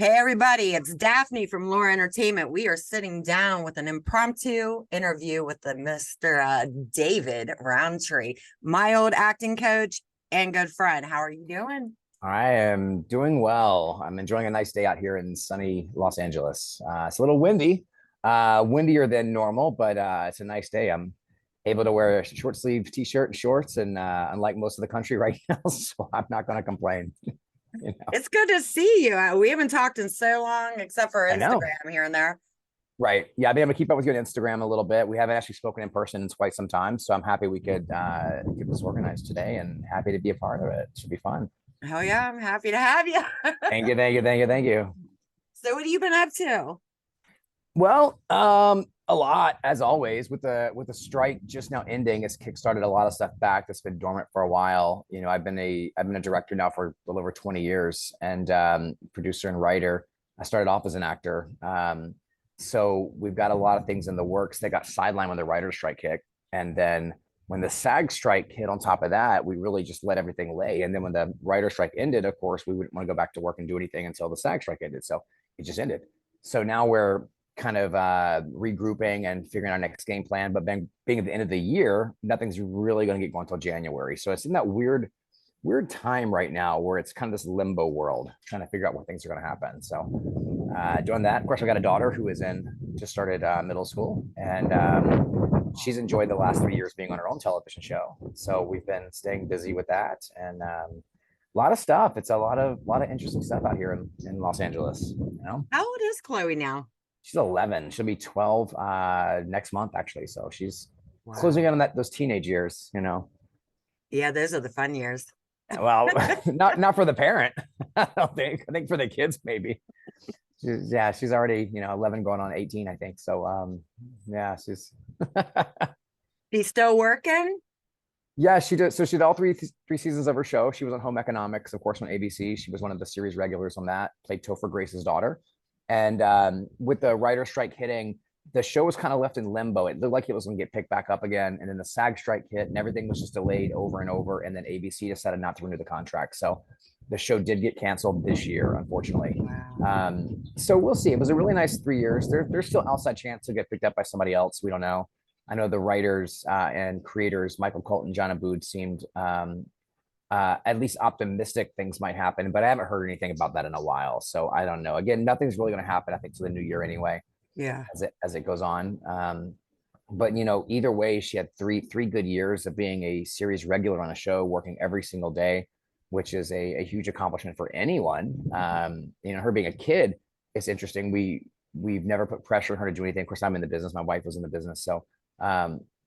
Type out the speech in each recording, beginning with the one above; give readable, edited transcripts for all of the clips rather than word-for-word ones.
Hey everybody, it's Daphne from Laura Entertainment. We are sitting down with an impromptu interview with the Mr. David Rountree, my old acting coach and good friend. How are you doing? I am doing well. I'm enjoying a nice day out here in sunny Los Angeles. It's a little windy, windier than normal, but it's a nice day. I'm able to wear a short sleeve t-shirt and shorts, and unlike most of the country right now, so I'm not going to complain. It's good to see you. We haven't talked in so long, except for I know, Instagram here and there. right? Yeah, I've been able to keep up with you on Instagram a little bit. We haven't actually spoken in person in quite some time, so I'm happy we could get this organized today, and happy to be a part of it. It should be fun. Oh yeah, I'm happy to have you. Thank you, thank you, thank you, thank you. So what have you been up to? Well, a lot as always with the strike just now ending. It's kickstarted a lot of stuff back that's been dormant for a while. I've been a director now for a little over 20 years and producer and writer. I started off as an actor, so we've got a lot of things in the works that got sidelined when the writer's strike hit, and then when the SAG strike hit on top of that, we really just let everything lay. And then when the writer's strike ended, of course, we wouldn't want to go back to work and do anything until the SAG strike ended. So it just ended. So now we're kind of regrouping and figuring out our next game plan. But then being at the end of the year, nothing's really going to get going until January. So it's in that weird time right now where it's kind of this limbo world, trying to figure out when things are going to happen. So doing that. Of course, I got a daughter who is just started middle school, and she's enjoyed the last 3 years being on her own television show. So we've been staying busy with that, and a lot of stuff. It's a lot of interesting stuff out here in Los Angeles. How old is Chloe now? She's 11. She'll be 12 next month, actually. So she's Wow. closing in on those teenage years. Yeah, those are the fun years. Well, not for the parent. I don't think. I think for the kids, maybe. She's already 11 going on 18, I think. So yeah, she's She's still working? yeah, she did. So she did all three seasons of her show. She was on Home Economics, of course, on ABC. She was one of the series regulars on that. Played Topher, Grace's daughter. And with the writer strike hitting, the show was kind of left in limbo. It looked like it was going to get picked back up again, and then the SAG strike hit, and everything was just delayed over and over. And then ABC decided not to renew the contract, so the show did get canceled this year, unfortunately. Wow. So we'll see. It was a really nice 3 years. There's still outside chance to get picked up by somebody else. We don't know. I know the writers and creators, Michael Colton, John Abood, seemed at least optimistic things might happen, but I haven't heard anything about that in a while. So I don't know. Again, nothing's really going to happen, I think, to the new year anyway, Yeah. as it goes on. But either way, she had three good years of being a series regular on a show, working every single day, which is a huge accomplishment for anyone. Her being a kid, it's interesting. We've never put pressure on her to do anything. Of course, I'm in the business. My wife was in the business, so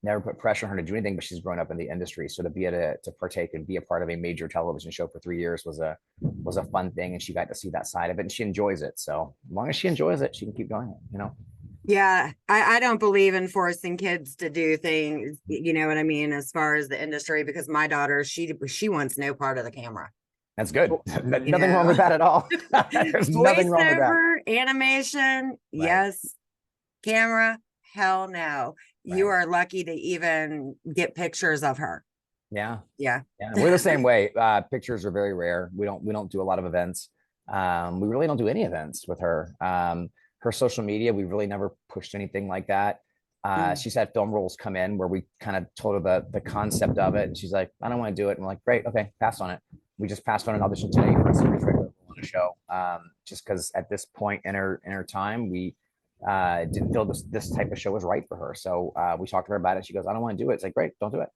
never put pressure on her to do anything. But she's grown up in the industry, so to be able to partake and be a part of a major television show for 3 years was a fun thing, and she got to see that side of it, and she enjoys it. So as long as she enjoys it, she can keep doing it. Yeah. I don't believe in forcing kids to do things, you know what I mean, as far as the industry, because my daughter, she wants no part of the camera. That's good. You Nothing wrong with that at all. There's nothing wrong with that. Voiceover, animation, Right. yes. Camera, hell no. You Right. are lucky to even get pictures of her. Yeah. Yeah. Yeah. We're the same way. Pictures are very rare. We don't do a lot of events. We really don't do any events with her. Her social media, we really never pushed anything like that. Mm. She's had film roles come in where we kind of told her the concept of it, and she's like, I don't want to do it. And we're like, great, okay, pass on it. We just passed on an audition today for a series regular on a show, just because at this point in her time, we didn't feel this type of show was right for her. So we talked to her about it. She goes, I don't want to do it. It's like, great, don't do it.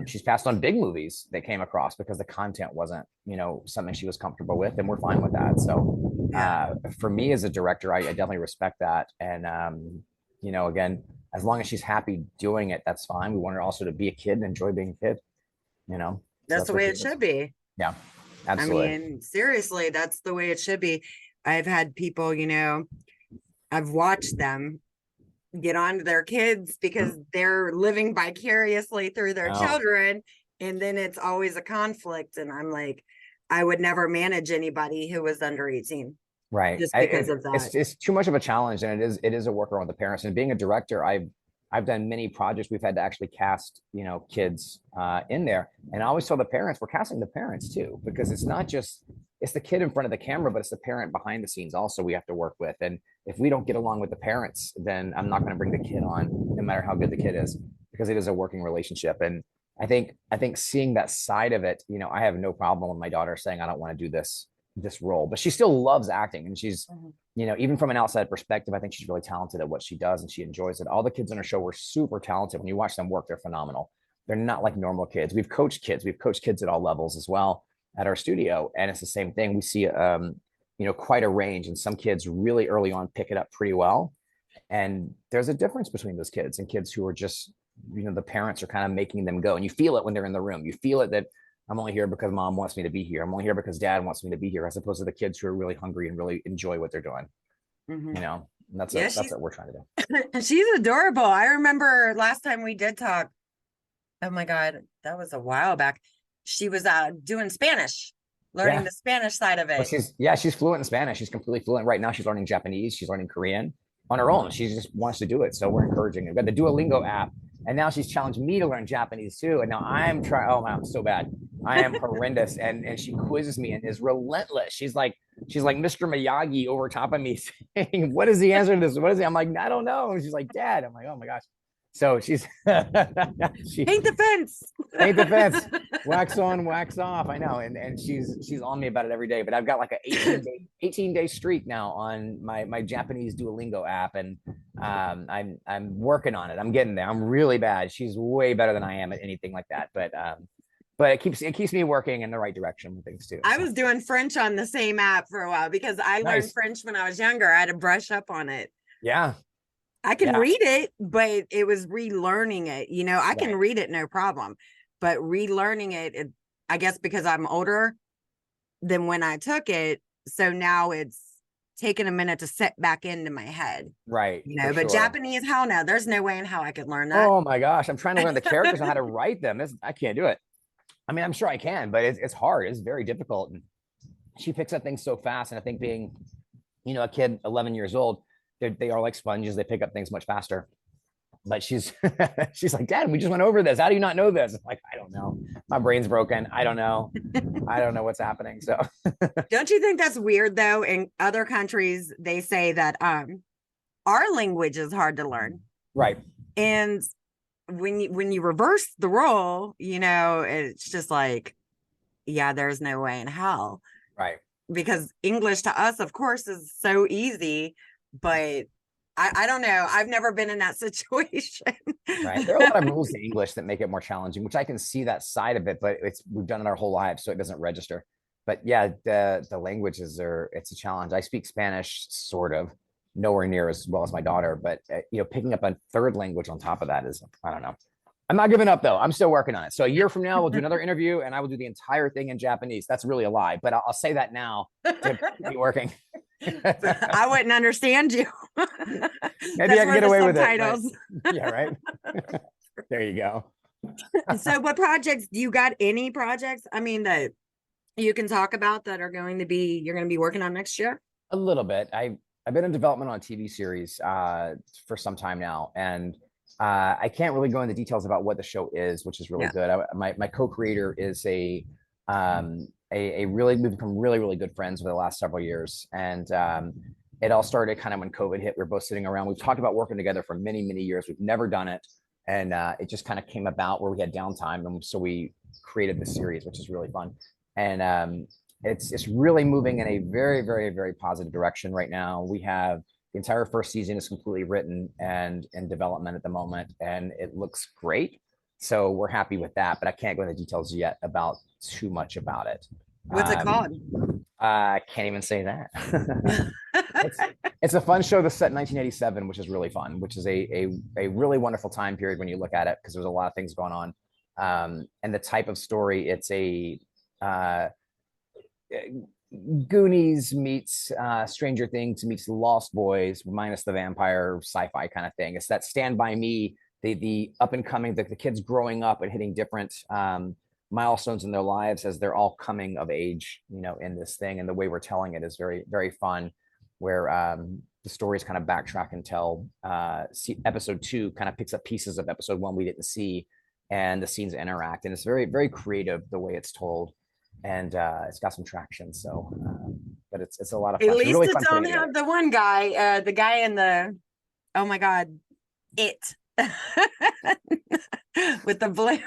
She's passed on big movies that came across because the content wasn't something she was comfortable with, and we're fine with that. So for me as a director, I definitely respect that. And again, as long as she's happy doing it, that's fine. We want her also to be a kid and enjoy being a kid. So That's the what way she it does. should be. Yeah, I absolutely. mean, seriously, that's the way it should be. I've had people, I've watched them get on to their kids because they're living vicariously through their Oh, children. And then it's always a conflict. And I'm like, I would never manage anybody who was under 18 right. just because of that. It's too much of a challenge, and it is a workaround with the parents. And being a director, I've done many projects we've had to actually cast kids in there, and I always tell the parents we're casting the parents too, because it's the kid in front of the camera, but it's the parent behind the scenes also we have to work with. And if we don't get along with the parents, then I'm not going to bring the kid on, no matter how good the kid is, because it is a working relationship. And I think seeing that side of it, I have no problem with my daughter saying, I don't want to do this role, but she still loves acting. And she's, even from an outside perspective, I think she's really talented at what she does and she enjoys it. All the kids on her show were super talented. When you watch them work, they're phenomenal. They're not like normal kids. We've coached kids at all levels as well at our studio. And it's the same thing. We see, quite a range, and some kids really early on pick it up pretty well. And there's a difference between those kids and kids who are just, the parents are kind of making them go. And you feel it when they're in the room. You feel it that I'm only here because mom wants me to be here. I'm only here because dad wants me to be here, as opposed to the kids who are really hungry and really enjoy what they're doing. And that's what we're trying to do. She's adorable. I remember last time we did talk. Oh my God, that was a while back. She was doing Spanish, learning the Spanish side of it. Well, she's fluent in Spanish. She's completely fluent right now. She's learning Japanese. She's learning Korean on her own. She just wants to do it. So we're encouraging her. We got the Duolingo app. And now she's challenged me to learn Japanese too. And now I'm trying. Oh, I'm so bad. I am horrendous. And she quizzes me and is relentless. She's like Mr. Miyagi over top of me saying, what is the answer to this? What is it? I'm like, I don't know. And she's like, Dad. I'm like, oh my gosh. So she's paint the fence. Paint the fence. Wax on, wax off. I know. And she's on me about it every day. But I've got like an 18-day streak now on my Japanese Duolingo app. And I'm working on it. I'm getting there. I'm really bad. She's way better than I am at anything like that. But it keeps me working in the right direction with things too. I was doing French on the same app for a while because I learned French when I was younger. I had to brush up on it. Yeah. I can read it, but it was relearning it. I can read it, no problem. But relearning it, I guess because I'm older than when I took it. So now it's taken a minute to set back into my head. Right. But Japanese, hell no. There's no way in hell I could learn that. Oh my gosh. I'm trying to learn the characters and how to write them. I can't do it. I mean, I'm sure I can, but it's hard. It's very difficult. And she picks up things so fast. And I think being, a kid 11 years old, they are like sponges. They pick up things much faster. But she's like, Dad, we just went over this. How do you not know this? I'm like, I don't know. My brain's broken. I don't know. I don't know what's happening. So don't you think that's weird though? In other countries, they say that our language is hard to learn. Right. And when you reverse the role, it's just like, yeah, there's no way in hell. Right. Because English to us, of course, is so easy. But I don't know. I've never been in that situation. Right. There are a lot of rules in English that make it more challenging, which I can see that side of it, but we've done it our whole lives, so it doesn't register. But yeah, the languages it's a challenge. I speak Spanish, sort of, nowhere near as well as my daughter, but picking up a third language on top of that is, I don't know. I'm not giving up though. I'm still working on it. So a year from now, we'll do another interview and I will do the entire thing in Japanese. That's really a lie, but I'll say that now to be working. I wouldn't understand you. Maybe I can get away with it. But, yeah, right. There you go. So what projects, do you got any projects? I mean, that you can talk about that you're going to be working on next year? A little bit. I've been in development on a TV series for some time now. And I can't really go into details about what the show is, which is really good. My co-creator is we've become really, really good friends over the last several years. And it all started kind of when COVID hit. We were both sitting around. We've talked about working together for many, many years. We've never done it. And it just kind of came about where we had downtime. And so we created this series, which is really fun. And it's really moving in a very, very, very positive direction right now. We have the entire first season is completely written and in development at the moment, and it looks great. So we're happy with that, but I can't go into details yet about too much about it. What's it called? I can't even say that. It's a fun show that's set in 1987, which is really fun, which is a really wonderful time period when you look at it, because there's a lot of things going on. And the type of story, it's a Goonies meets Stranger Things meets Lost Boys minus the vampire sci-fi kind of thing. It's that Stand By Me, the up and coming, the kids growing up and hitting different milestones in their lives as they're all coming of age, in this thing. And the way we're telling it is very, very fun, where the stories kind of backtrack and tell. Episode 2 kind of picks up pieces of episode 1 we didn't see, and the scenes interact. And it's very, very creative the way it's told. and it's got some traction. So, but it's a lot of At fun. It's least really it fun don't putting it have together. the one guy, the guy in the, oh my God, it with the blue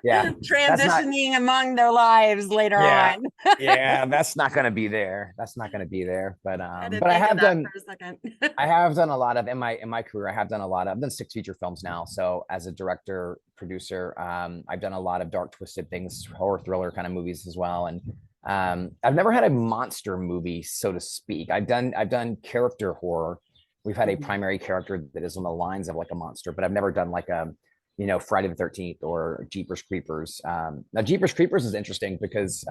Yeah, that's not. transitioning among their lives later Yeah, on. yeah, that's not going to be there. That's not going to be there. I had to But think of that for a second. I have done a lot of in my career. I have done a lot of. I've done 6 feature films now. So as a director, producer, I've done a lot of dark, twisted things, horror thriller kind of movies as well. And I've never had a monster movie, so to speak. I've done character horror. We've had a primary character that is on the lines of like a monster, but I've never done like a Friday the 13th or Jeepers Creepers. Now Jeepers Creepers is interesting because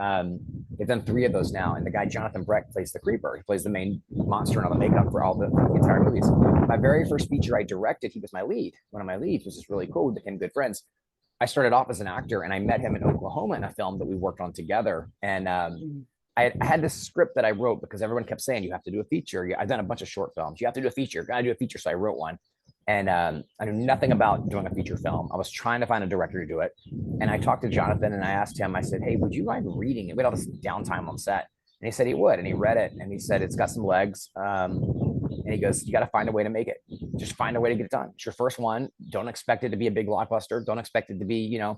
they've done 3 of those now, and the guy Jonathan Breck plays the creeper. He plays the main monster and all the makeup for all the entire movies. My very first feature I directed, he was my lead. One of my leads, which is really cool. We became good friends. I started off as an actor, and I met him in Oklahoma in a film that we worked on together. And I had this script that I wrote because everyone kept saying you have to do a feature. I've done a bunch of short films. You have to do a feature. Got to do a feature. So I wrote one. And I knew nothing about doing a feature film. I was trying to find a director to do it. And I talked to Jonathan and I asked him, I said, hey, would you mind reading it? We had all this downtime on set. And he said he would. And he read it and he said, it's got some legs. And he goes, you got to find a way to make it. Just find a way to get it done. It's your first one. Don't expect it to be a big blockbuster. Don't expect it to be, an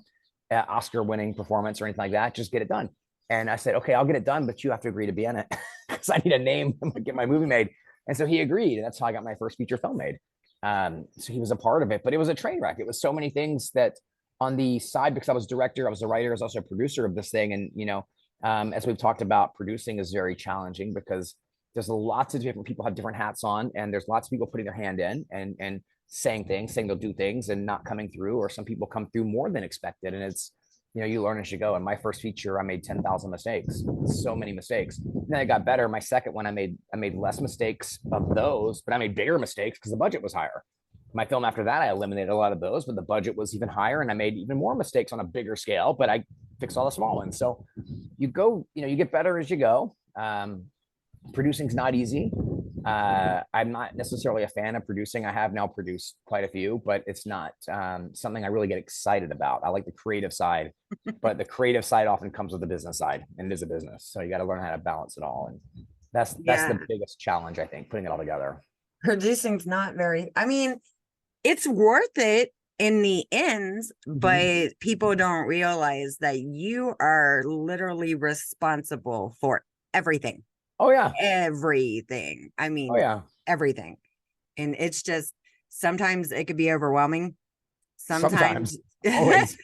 Oscar winning performance or anything like that. Just get it done. And I said, okay, I'll get it done, but you have to agree to be in it because I need a name to get my movie made. And so he agreed. And that's how I got my first feature film made. So he was a part of it, but it was a train wreck. It was so many things that on the side, because I was director, I was a writer, I was also a producer of this thing. And, as we've talked about, producing is very challenging because there's lots of different people have different hats on, and there's lots of people putting their hand in and saying they'll do things and not coming through, or some people come through more than expected. And it's, you learn as you go. In my first feature, I made 10,000 mistakes, so many mistakes. And then it got better. My second one, I made less mistakes of those, but I made bigger mistakes because the budget was higher. My film after that, I eliminated a lot of those, but the budget was even higher, and I made even more mistakes on a bigger scale, but I fixed all the small ones. So you go, you get better as you go. Producing's not easy. I'm not necessarily a fan of producing. I have now produced quite a few, but it's not something I really get excited about. I like the creative side, but the creative side often comes with the business side, and it is a business. So you got to learn how to balance it all. And that's the biggest challenge, I think, putting it all together. Producing's not very, I mean, it's worth it in the ends, but people don't realize that you are literally responsible for everything. Oh yeah. Everything. I mean, oh yeah, everything. And it's just sometimes it could be overwhelming. Sometimes always,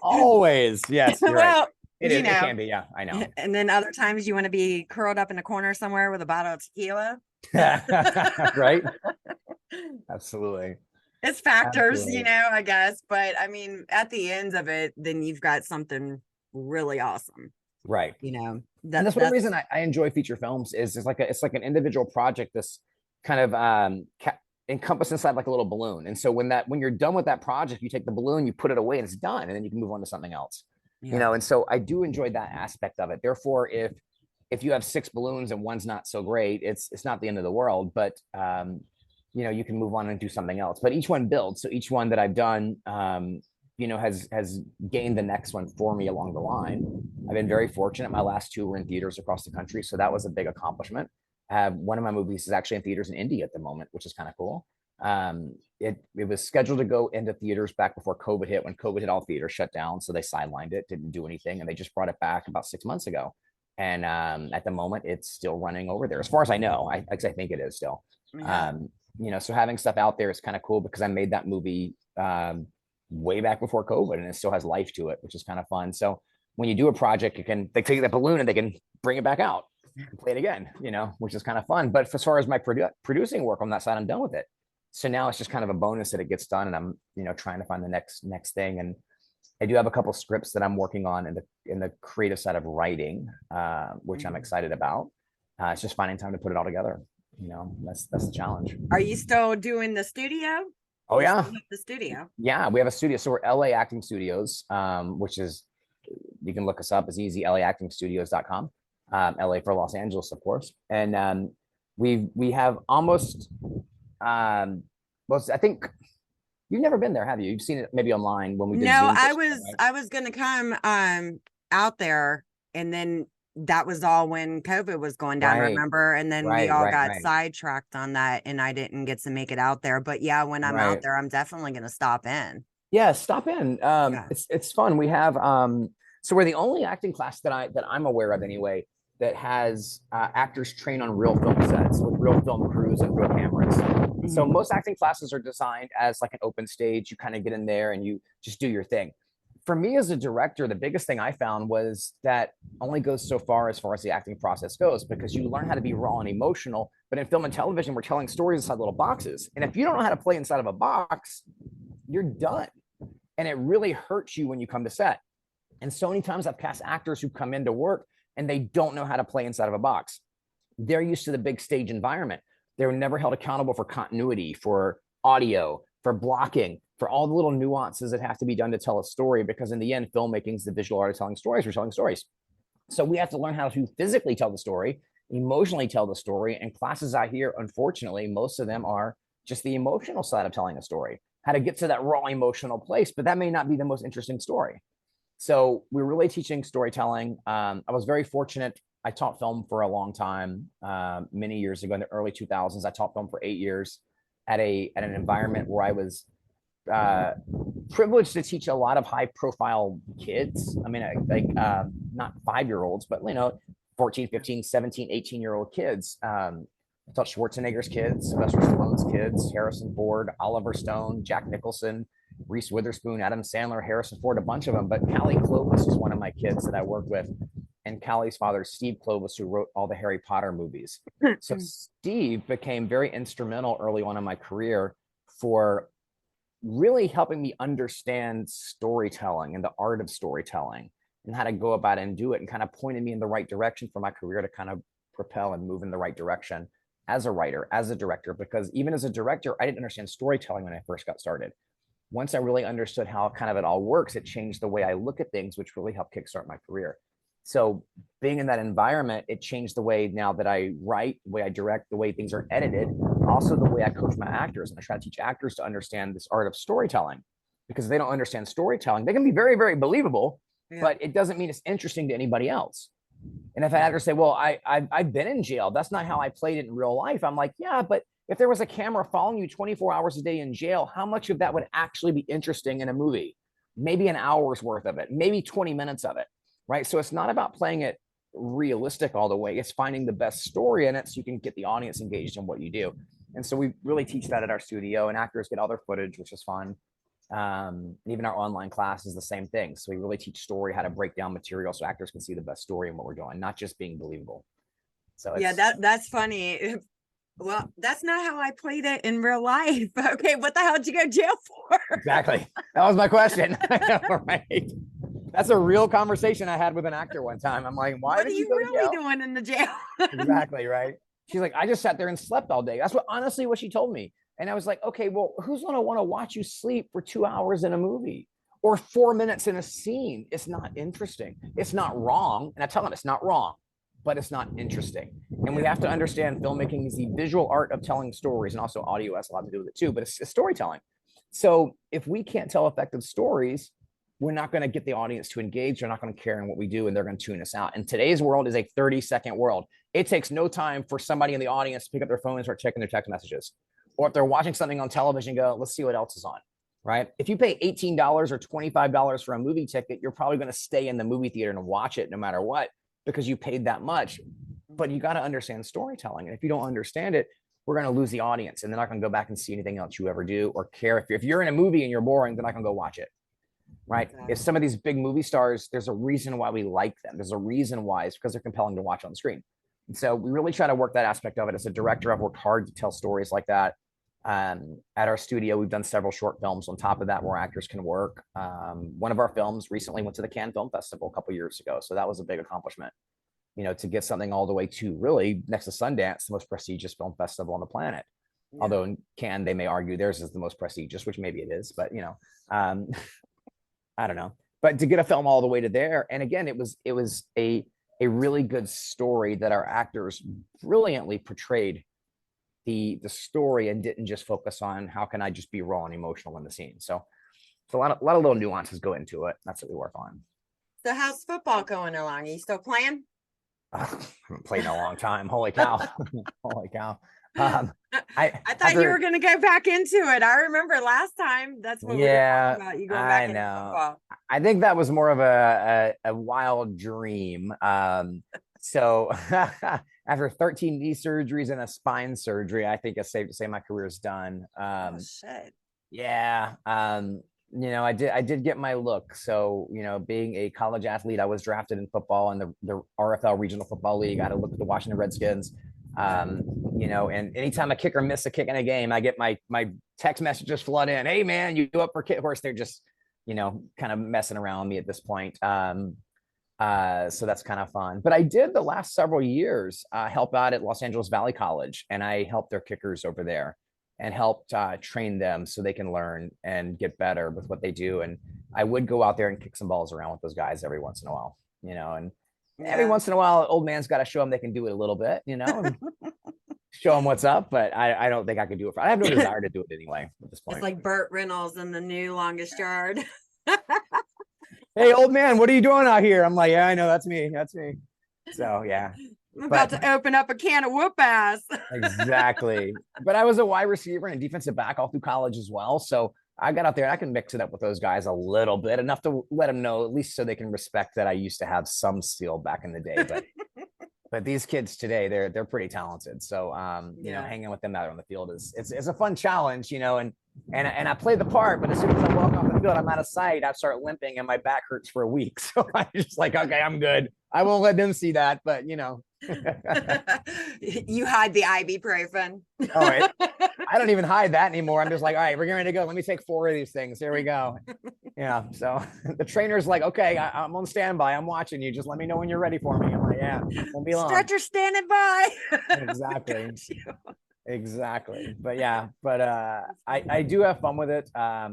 always. Yes, you're well, right. It can be. Yeah, I know. And then other times you want to be curled up in a corner somewhere with a bottle of tequila. Right. Absolutely. It's factors, Absolutely. I guess. But I mean, at the end of it, then you've got something really awesome. Right. And that's one reason I enjoy feature films is it's like an individual project that's kind of encompassed inside like a little balloon. And so when you're done with that project, you take the balloon, you put it away, and it's done, and then you can move on to something else. And so I do enjoy that aspect of it. Therefore, if you have 6 balloons and one's not so great, it's not the end of the world, but you can move on and do something else. But each one builds. So each one that I've done has gained the next one for me along the line. I've been very fortunate. My last 2 were in theaters across the country, so that was a big accomplishment. One of my movies is actually in theaters in India at the moment, which is kind of cool. It was scheduled to go into theaters back before COVID hit. When COVID hit, all theaters shut down, so they sidelined it, didn't do anything, and they just brought it back about 6 months ago. And at the moment, it's still running over there, as far as I know. I think it is still. So having stuff out there is kind of cool because I made that movie way back before COVID, and it still has life to it, which is kind of fun. So when you do a project, they take that balloon and they can bring it back out and play it again, which is kind of fun. But as far as my producing work on that side, I'm done with it. So now it's just kind of a bonus that it gets done, and I'm, trying to find the next thing. And I do have a couple scripts that I'm working on in the creative side of writing, which I'm excited about. It's just finding time to put it all together. That's the challenge. Are you still doing the studio? Oh yeah, the studio. Yeah, we have a studio. So we're LA Acting Studios, which is, you can look us up. It's easy, laactingstudios.com. LA for Los Angeles, of course. And we have almost I think you've never been there, have you? You've seen it maybe online when we did. No, Zoom I was gonna come out there and then that was all when COVID was going down, Right, remember? And then we right, all right, got right, sidetracked on that, and I didn't get to make it out there. But yeah, when I'm out right. there, I'm definitely gonna stop in. Yeah, stop in. Yeah. It's fun. We have so we're the only acting class that I'm aware of anyway that has actors train on real film sets with real film crews and real cameras. So Mhm. most acting classes are designed as like an open stage. You kind of get in there and you just do your thing. For me as a director, the biggest thing I found was that only goes so far as the acting process goes, because you learn how to be raw and emotional. But in film and television, we're telling stories inside little boxes. And if you don't know how to play inside of a box, you're done. And it really hurts you when you come to set. And so many times I've cast actors who come into work and they don't know how to play inside of a box. They're used to the big stage environment. They were never held accountable for continuity, for audio, for blocking, for all the little nuances that have to be done to tell a story. Because in the end, filmmaking is the visual art of telling stories. We're telling stories. So we have to learn how to physically tell the story, emotionally tell the story. And classes out here, unfortunately, most of them are just the emotional side of telling a story, how to get to that raw emotional place. But that may not be the most interesting story. So we're really teaching storytelling. I was very fortunate. I taught film for a long time, many years ago in the early 2000s. I taught film for 8 years at an environment where I was uh, privileged to teach a lot of high profile kids. I mean, not 5-year-olds, but 14, 15, 17, 18-year-old kids. I taught Schwarzenegger's kids, Sylvester Stallone's kids, Harrison Ford, Oliver Stone, Jack Nicholson, Reese Witherspoon, Adam Sandler, Harrison Ford, a bunch of them. But Callie Clovis is one of my kids that I work with. And Callie's father, Steve Clovis, who wrote all the Harry Potter movies. So Steve became very instrumental early on in my career for really helping me understand storytelling and the art of storytelling and how to go about it and do it, and kind of pointed me in the right direction for my career to kind of propel and move in the right direction as a writer, as a director. Because even as a director, I didn't understand storytelling when I first got started. Once I really understood how kind of it all works, it changed the way I look at things, which really helped kickstart my career. So being in that environment, it changed the way now that I write, the way I direct, the way things are edited, also the way I coach my actors. And I try to teach actors to understand this art of storytelling, because if they don't understand storytelling, they can be very, very believable, Yeah. but it doesn't mean it's interesting to anybody else. And if I had to say, well, I've been in jail, that's not how I played it in real life. I'm like, yeah, but if there was a camera following you 24 hours a day in jail, how much of that would actually be interesting in a movie? Maybe an hour's worth of it, maybe 20 minutes of it, right? So it's not about playing it realistic all the way. It's finding the best story in it so you can get the audience engaged in what you do. And so we really teach that at our studio, and actors get all their footage, which is fun. Even our online class is the same thing. So we really teach story, how to break down material so actors can see the best story in what we're doing, not just being believable. So Yeah, that's funny. Well, that's not how I played it in real life. Okay, what the hell did you go to jail for? exactly. That was my question. Right. That's a real conversation I had with an actor one time. I'm like, why What are did you you go to really jail? doing in the jail? Exactly, right. She's like, I just sat there and slept all day. That's honestly what she told me. And I was like, okay, well, who's going to want to watch you sleep for 2 hours in a movie or 4 minutes in a scene? It's not interesting. It's not wrong. And I tell them it's not wrong, but it's not interesting. And we have to understand filmmaking is the visual art of telling stories, and also audio has a lot to do with it too, but it's storytelling. So if we can't tell effective stories, we're not going to get the audience to engage. They're not going to care in what we do, and they're going to tune us out. And today's world is a 30-second world. It takes no time for somebody in the audience to pick up their phone and start checking their text messages. Or if they're watching something on television, go, let's see what else is on, right? If you pay $18 or $25 for a movie ticket, you're probably going to stay in the movie theater and watch it no matter what, because you paid that much. But you got to understand storytelling. And if you don't understand it, we're going to lose the audience, and they're not going to go back and see anything else you ever do or care. If you're in a movie and you're boring, they're not going to go watch it. Right. Exactly. If some of these big movie stars, there's a reason why we like them. There's a reason why. It's because they're compelling to watch on the screen. And so we really try to work that aspect of it. As a director, I've worked hard to tell stories like that. At our studio, we've done several short films on top of that where actors can work. One of our films recently went to the Cannes Film Festival a couple years ago. So that was a big accomplishment, to get something all the way to really next to Sundance, the most prestigious film festival on the planet. Yeah. Although in Cannes, they may argue theirs is the most prestigious, which maybe it is, but I don't know. But to get a film all the way to there, and again, it was a really good story that our actors brilliantly portrayed the story and didn't just focus on how can I just be raw and emotional in the scene. So a lot of little nuances go into it. That's what we work on. So how's football going along? Are you still playing? I haven't played in a long time. Holy cow. Holy cow. Um, I thought you after were going to go back into it. I remember last time that's what we were Yeah, talking about. You going I back into know. football. I think that was more of a wild dream. So after 13 knee surgeries and a spine surgery, I think it's safe to say my career is done. Oh shit. Yeah. I did get my look. So, being a college athlete, I was drafted in football in the RFL Regional Football League. I had to look at the Washington Redskins. Um, and anytime a kicker missed a kick in a game, I get my text messages flood in. Hey man, you up for kick? Of course, they're just, kind of messing around me at this point. So that's kind of fun. But I did the last several years help out at Los Angeles Valley College, and I helped their kickers over there and helped train them so they can learn and get better with what they do. And I would go out there and kick some balls around with those guys every once in a while, and every once in a while, old man's got to show them they can do it a little bit, and show them what's up. But I don't think I could do it. I have no desire to do it anyway at this point. It's like Burt Reynolds in the new Longest Yard. Hey, old man, what are you doing out here? I'm like, yeah, I know, that's me. That's me. So yeah. I'm about to open up a can of whoop ass. Exactly. But I was a wide receiver and defensive back all through college as well. So I got out there and I can mix it up with those guys a little bit, enough to let them know, at least so they can respect that I used to have some skill back in the day. But these kids today, they're pretty talented. So hanging with them out on the field it's a fun challenge, and I play the part, but as soon as I walk off the field, I'm out of sight. I start limping and my back hurts for a week. So I'm just like, okay, I'm good. I won't let them see that, but You hide the ibuprofen. Oh, I don't even hide that anymore. I'm just like, all right, we're getting ready to go. Let me take 4 of these things. Here we go. Yeah. So the trainer's like, okay, I'm on standby. I'm watching you. Just let me know when you're ready for me. I'm like, yeah, won't be long. Stretcher standing by. Exactly. Exactly. But yeah, I do have fun with it. I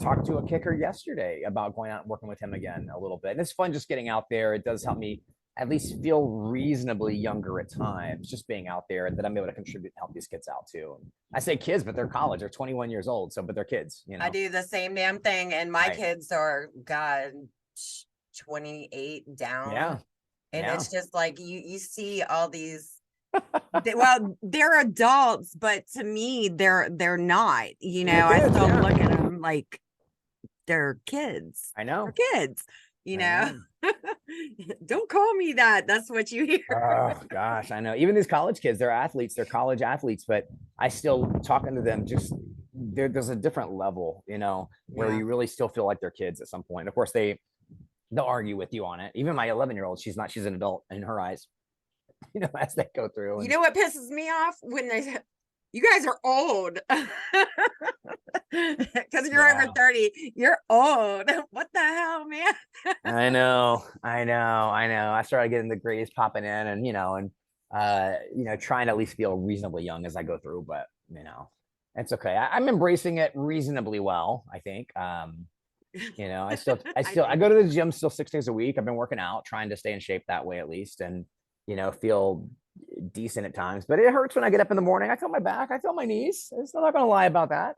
talked to a kicker yesterday about going out and working with him again a little bit. And it's fun just getting out there. It does help me at least feel reasonably younger at times, just being out there, and that I'm able to contribute and help these kids out too. I say kids, but they're college. They're 21 years old. So, but they're kids, I do the same damn thing. And my Right. kids are, God, 28 down. Yeah. And Yeah. it's just like, you see all these, well, they're adults, but to me, they're not, They're I kids, still yeah. look at them like they're kids. I know. They're kids, I know. Don't call me that. That's what you hear. Oh gosh, I know. Even these college kids, they're athletes, they're college athletes, but I still talking to them, just there's a different level, where Yeah. you really still feel like they're kids at some point. Of course, they'll argue with you on it. Even my 11-year-old, she's an adult in her eyes, as they go through. You know what pisses me off? When you guys are old. Because you're over 30, you're old. What the hell, man? I know. I started getting the grays popping in, and trying to at least feel reasonably young as I go through, but it's okay. I'm embracing it reasonably well, I think. I go to the gym still 6 days a week. I've been working out, trying to stay in shape that way at least, and feel decent at times. But it hurts when I get up in the morning. I feel my back, I feel my knees. I'm not gonna lie about that.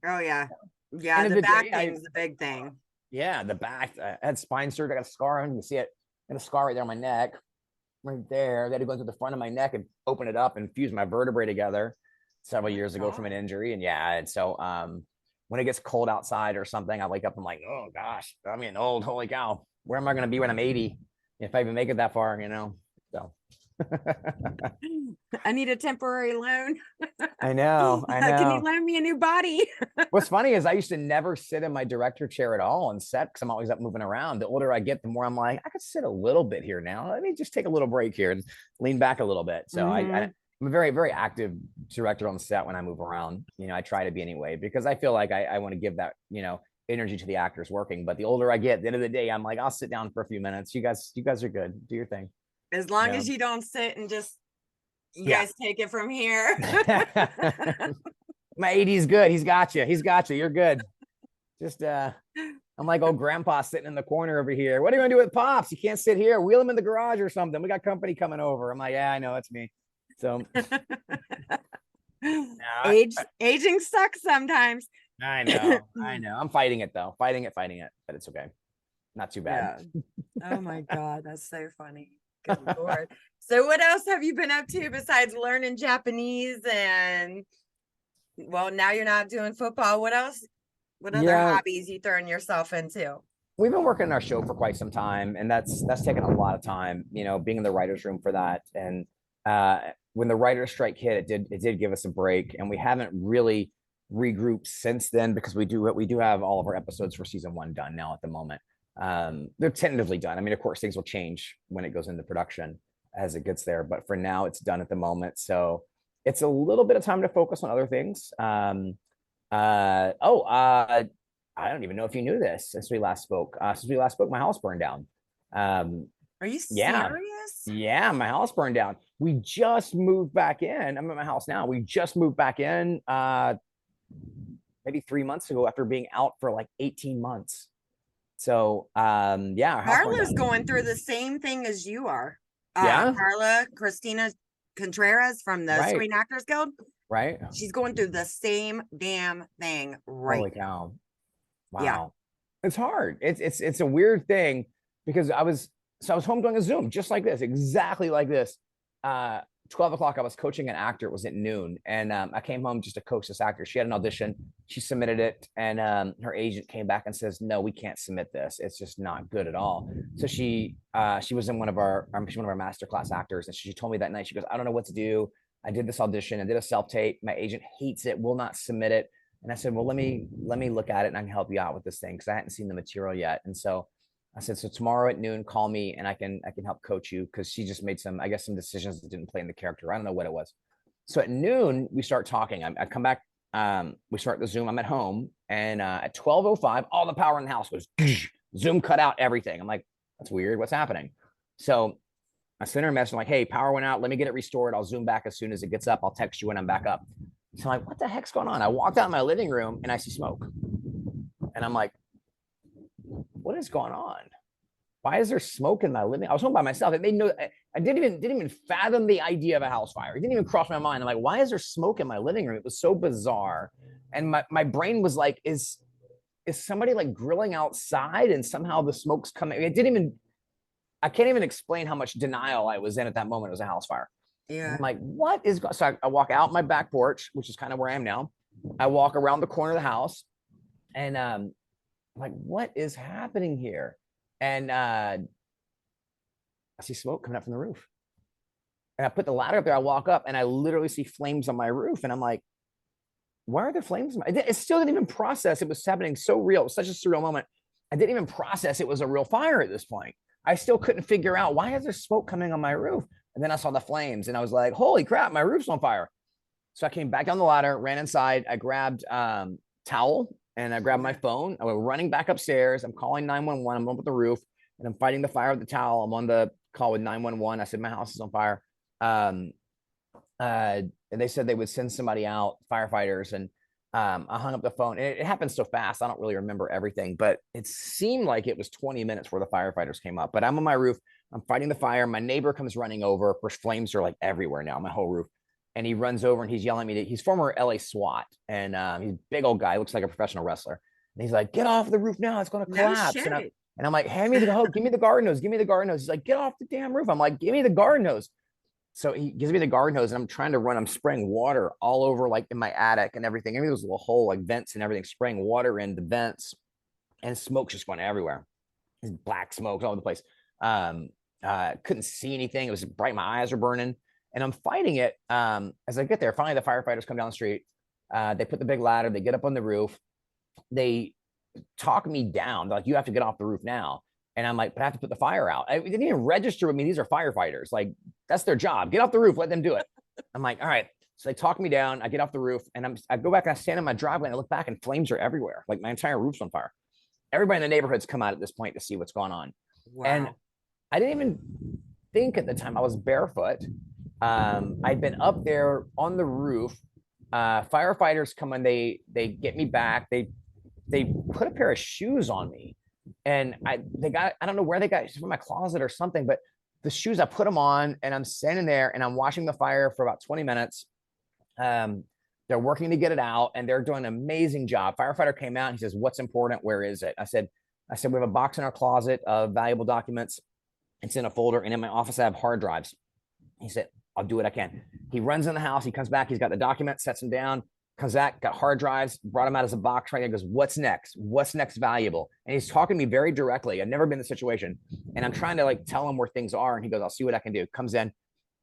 Oh yeah. The back thing is the big thing. Yeah, the back. I had spine surgery. I got a scar on. You can see it. I got a scar right there on my neck, right there. They had to go into the front of my neck and open it up and fuse my vertebrae together several years ago from an injury. And so when it gets cold outside or something, I wake up. I'm like, oh gosh, I'm getting old. Holy cow, where am I going to be when I'm 80? If I even make it that far, So. I need a temporary loan. I know. Can you loan me a new body? What's funny is I used to never sit in my director chair at all on set because I'm always up moving around. The older I get, the more I'm like, I could sit a little bit here now. Let me just take a little break here and lean back a little bit. So I'm a very, very active director on set when I move around. I try to be anyway, because I feel like I want to give that, energy to the actors working. But the older I get, at the end of the day, I'm like, I'll sit down for a few minutes. You guys are good. Do your thing. As long as you don't sit and just, you guys take it from here. My 80's good. He's got you. You're good. Just, I'm like old grandpa sitting in the corner over here. What are you going to do with Pops? You can't sit here. Wheel him in the garage or something. We got company coming over. I'm like, yeah, I know. It's me. So. Aging sucks sometimes. I know. I'm fighting it though. Fighting it, but it's okay. not too bad. Yeah. Oh my God, that's so funny. Good Lord. So what else have you been up to besides learning Japanese and well, now you're not doing football. What else? What other Yeah, hobbies you throwing yourself into? we've been working on our show for quite some time, and that's taken a lot of time, being in the writers room for that. And when the writer's strike hit, it did give us a break, and we haven't really regrouped since then, because we do have all of our episodes for season one done now at the moment. They're tentatively done. I mean, of course things will change when it goes into production as it gets there, but for now it's done at the moment. So it's a little bit of time to focus on other things. I don't even know if you knew this since we last spoke. My house burned down. Um, Are you yeah, serious? yeah, my house burned down. We just moved back in. I'm at my house now. We just moved back in maybe 3 months ago after being out for like 18 months. So yeah, our house burned Carla's down. going through the same thing as you are. Yeah, Carla Christina Contreras from the right, Screen Actors Guild. right. She's going through the same damn thing right Holy now. cow. Yeah. Wow. It's hard. It's a weird thing because I was home doing a Zoom just like this, exactly like this. 12 o'clock, I was coaching an actor. It was at noon. And I came home just to coach this actor. She had an audition. She submitted it. And her agent came back and says, no, we can't submit this. It's just not good at all. So she was in she's one of our masterclass actors. And she told me that night, she goes, I don't know what to do. I did this audition. I did a self-tape. My agent hates it, will not submit it. And I said, well, let me look at it and I can help you out with this thing, because I hadn't seen the material yet. And so I said, so tomorrow at noon, call me and I can help coach you, because she just made some decisions that didn't play in the character. I don't know what it was. So at noon, we start talking. I come back, we start the Zoom. I'm at home, and at 12:05, all the power in the house goes, Zoom cut out everything. I'm like, that's weird. What's happening? So I sent her a message. I'm like, hey, power went out. Let me get it restored. I'll Zoom back as soon as it gets up. I'll text you when I'm back up. So I'm like, what the heck's going on? I walked out in my living room and I see smoke. And I'm like, what is going on? Why is there smoke in my living? I was home by myself. It made no. I didn't even fathom the idea of a house fire. It didn't even cross my mind. I'm like, why is there smoke in my living room? It was so bizarre, and my brain was like, is somebody like grilling outside, and somehow the smoke's coming? I can't even explain how much denial I was in at that moment. It was a house fire. And Yeah. I'm like, what is going? So I walk out my back porch, which is kind of where I am now. I walk around the corner of the house, and I'm like, what is happening here? And I see smoke coming up from the roof. And I put the ladder up there. I walk up and I literally see flames on my roof. And I'm like, why are there flames? It still didn't even process. It was happening so real. It was such a surreal moment. I didn't even process it was a real fire at this point. I still couldn't figure out, why is there smoke coming on my roof? And then I saw the flames and I was like, holy crap, my roof's on fire. So I came back down the ladder, ran inside. I grabbed towel and I grabbed my phone. I went running back upstairs. I'm calling 911. I'm up at the roof and I'm fighting the fire with the towel. I'm on the call with 911. I said, my house is on fire. And they said they would send somebody out, firefighters. And I hung up the phone. And it happened so fast. I don't really remember everything, but it seemed like it was 20 minutes where the firefighters came up. But I'm on my roof. I'm fighting the fire. My neighbor comes running over. Of course, flames are like everywhere now, my whole roof. And he runs over and he's yelling at me. He's former LA SWAT. And he's a big old guy, looks like a professional wrestler. And he's like, get off the roof now. It's going to No collapse. shit. And I'm like, hand me the hose. Give me the garden hose. Give me the garden hose. He's like, get off the damn roof. I'm like, give me the garden hose. So he gives me the garden hose and I'm trying to run. I'm spraying water all over, like in my attic and everything. Every was a little hole, like vents and everything, spraying water in the vents, and smoke just went everywhere. Black smoke all over the place. Couldn't see anything. It was bright. My eyes are burning. And I'm fighting it. As I get there, finally the firefighters come down the street. They put the big ladder. They get up on the roof. They talk me down. They're like, you have to get off the roof now. And I'm like, but I have to put the fire out. It didn't even register with me. These are firefighters. Like, that's their job. Get off the roof. Let them do it. I'm like, all right. So they talk me down. I get off the roof and I go back and I stand in my driveway and I look back and flames are everywhere. Like my entire roof's on fire. Everybody in the neighborhood's come out at this point to see what's going on. Wow. And I didn't even think at the time I was barefoot. I'd been up there on the roof. Firefighters come and they get me back. They put a pair of shoes on me. And I don't know where they got from my closet or something, but the shoes, I put them on and I'm standing there and I'm watching the fire for about 20 minutes. They're working to get it out and they're doing an amazing job. Firefighter came out and he says, what's important? Where is it? I said, I said, we have a box in our closet of valuable documents. It's in a folder. And in my office, I have hard drives. He said, I'll do what I can. He runs in the house. He comes back. He's got the documents, sets them down, comes back, got hard drives, brought them out as a box right there. Goes, what's next? What's next valuable? And he's talking to me very directly. I've never been in this situation. And I'm trying to like tell him where things are. And he goes, I'll see what I can do. Comes in.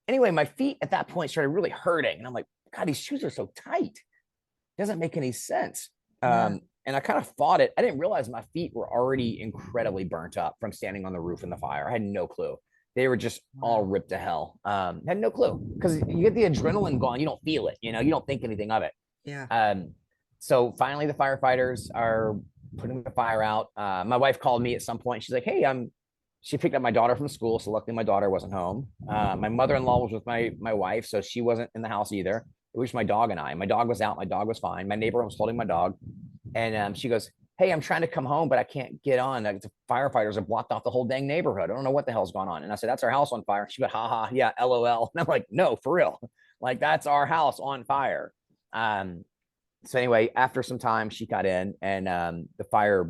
Anyway, my feet at that point started really hurting. And I'm like, God, these shoes are so tight. It doesn't make any sense. And I kind of fought it. I didn't realize my feet were already incredibly burnt up from standing on the roof in the fire. I had no clue. They were just all ripped to hell. Had no clue because you get the adrenaline going. You don't feel it. You don't think anything of it. Yeah. So finally, the firefighters are putting the fire out. My wife called me at some point. She's like, "Hey, she picked up my daughter from school. So luckily, my daughter wasn't home. My mother-in-law was with my wife, so she wasn't in the house either. It was my dog and I. My dog was out. My dog was fine. My neighbor was holding my dog, and she goes, "Hey, I'm trying to come home, but I can't get on. Like, the firefighters have blocked off the whole dang neighborhood. I don't know what the hell's going on." And I said, "That's our house on fire." She went, "Ha ha, yeah, LOL." And I'm like, "No, for real. Like, that's our house on fire." So anyway, after some time, she got in, and the fire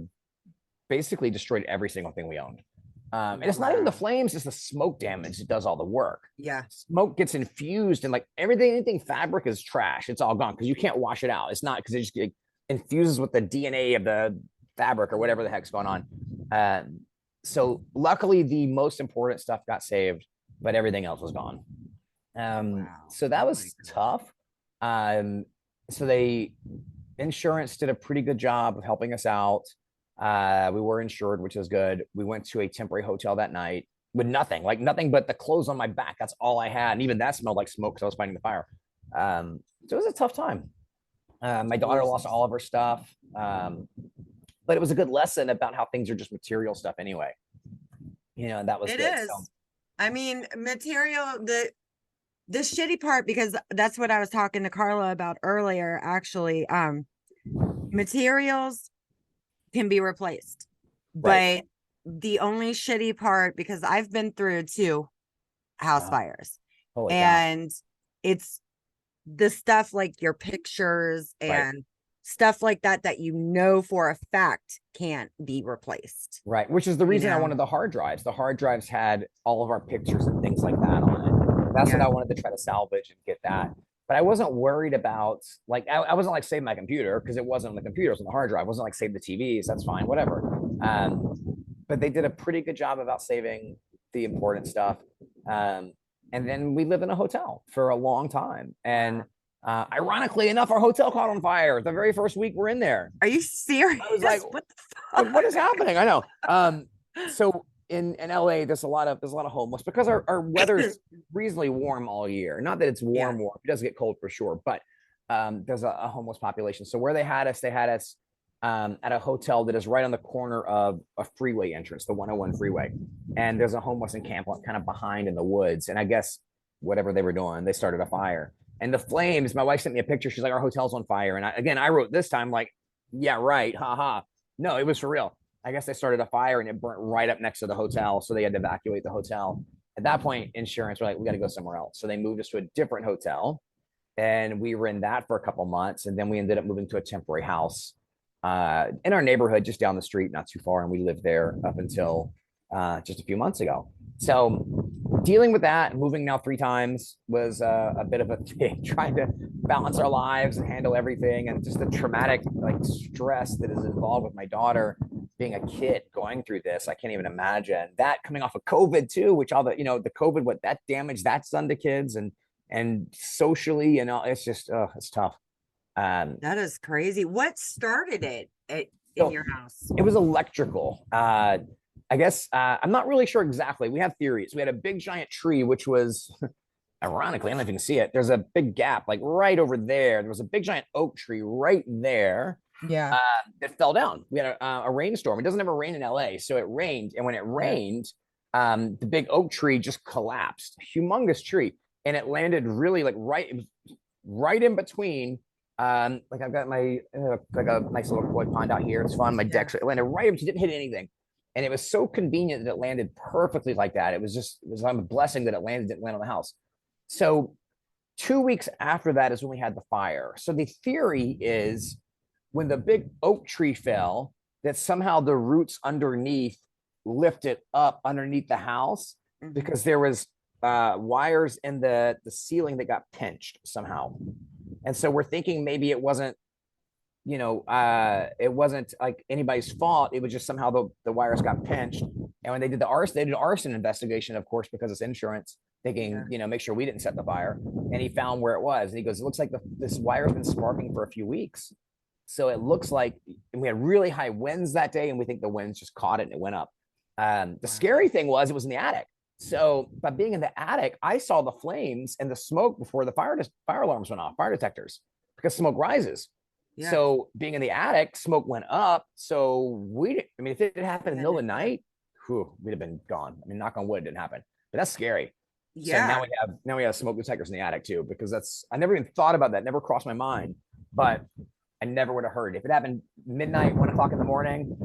basically destroyed every single thing we owned. And it's not even the flames, it's the smoke damage that does all the work. Yeah. Smoke gets infused, and like anything fabric is trash. It's all gone because you can't wash it out. It's not because it just infuses with the DNA of the fabric or whatever the heck's going on. So luckily, the most important stuff got saved, but everything else was gone. So that was tough. So insurance did a pretty good job of helping us out. We were insured, which was good. We went to a temporary hotel that night with nothing but the clothes on my back. That's all I had. And even that smelled like smoke because I was fighting the fire. So it was a tough time. My daughter lost all of her stuff. But it was a good lesson about how things are just material stuff anyway. And that was It good. is. I mean, material, the shitty part, because that's what I was talking to Carla about earlier, actually. Materials can be replaced. Right. But the only shitty part, because I've been through 2 house fires, and it's the stuff like your pictures and stuff like that for a fact can't be replaced. Right. Which is the reason I wanted the hard drives. The hard drives had all of our pictures and things like that on it. That's what I wanted to try to salvage and get that. But I wasn't worried about, like, I wasn't like saving my computer because it wasn't on the computer, it was on the hard drive. I wasn't like save the TVs, that's fine, whatever. But they did a pretty good job about saving the important stuff. And then we lived in a hotel for a long time. And ironically enough, our hotel caught on fire the very first week we're in there. Are you serious? I was like, what the fuck? What is happening? I know. So in LA, there's a lot of homeless because our weather's reasonably warm all year. Not that it's warm. It does get cold for sure, but there's a homeless population. So where they had us at a hotel that is right on the corner of a freeway entrance, the 101 freeway. And there's a homeless encampment kind of behind in the woods. And I guess whatever they were doing, they started a fire. And the flames, my wife sent me a picture. She's like, our hotel's on fire. And I wrote this time like, yeah, right. Ha ha. No, it was for real. I guess they started a fire and it burnt right up next to the hotel. So they had to evacuate the hotel. At that point, insurance were like, we got to go somewhere else. So they moved us to a different hotel. And we were in that for a couple months. And then we ended up moving to a temporary house in our neighborhood, just down the street, not too far. And we lived there up until just a few months ago. So dealing with that, moving now 3 times was a bit of a thing, trying to balance our lives and handle everything. And just the traumatic like stress that is involved with my daughter being a kid going through this. I can't even imagine that coming off of COVID too, which all the, the COVID, what that damage that's done to kids and socially, it's just, it's tough. That is crazy. What started it in your house? It was electrical. I guess I'm not really sure exactly. We have theories. We had a big giant tree, which was ironically, I don't know if you can see it. There's a big gap like right over there. There was a big giant oak tree right there. Yeah. That fell down. We had a rainstorm. It doesn't ever rain in LA. So it rained. And when it rained, the big oak tree just collapsed. Humongous tree. And it landed really like right in between. Like I've got my like a nice little koi pond out here. It's fun. My deck landed right up. She didn't hit anything. And it was so convenient that it landed perfectly like that. It was a blessing that it didn't land on the house. So 2 weeks after that is when we had the fire. So the theory is when the big oak tree fell, that somehow the roots underneath lifted up underneath the house because there was wires in the ceiling that got pinched somehow. And so we're thinking maybe it wasn't, you know, it wasn't like anybody's fault. It was just somehow the wires got pinched. And when they did they did an arson investigation, of course, because it's insurance, thinking, you know, make sure we didn't set the fire. And he found where it was. And he goes, it looks like this wire's been sparking for a few weeks. So it looks like, and we had really high winds that day, and we think the winds just caught it and it went up. The scary thing was it was in the attic. So by being in the attic, I saw the flames and the smoke before the fire alarms went off, fire detectors, because smoke rises. Yeah. So being in the attic, smoke went up. So if it had happened in the middle of the night, we'd have been gone. I mean, knock on wood, it didn't happen, but that's scary. Yeah. So now we have smoke detectors in the attic too, because I never even thought about that. Never crossed my mind, but I never would have heard. If it happened midnight, 1 o'clock in the morning,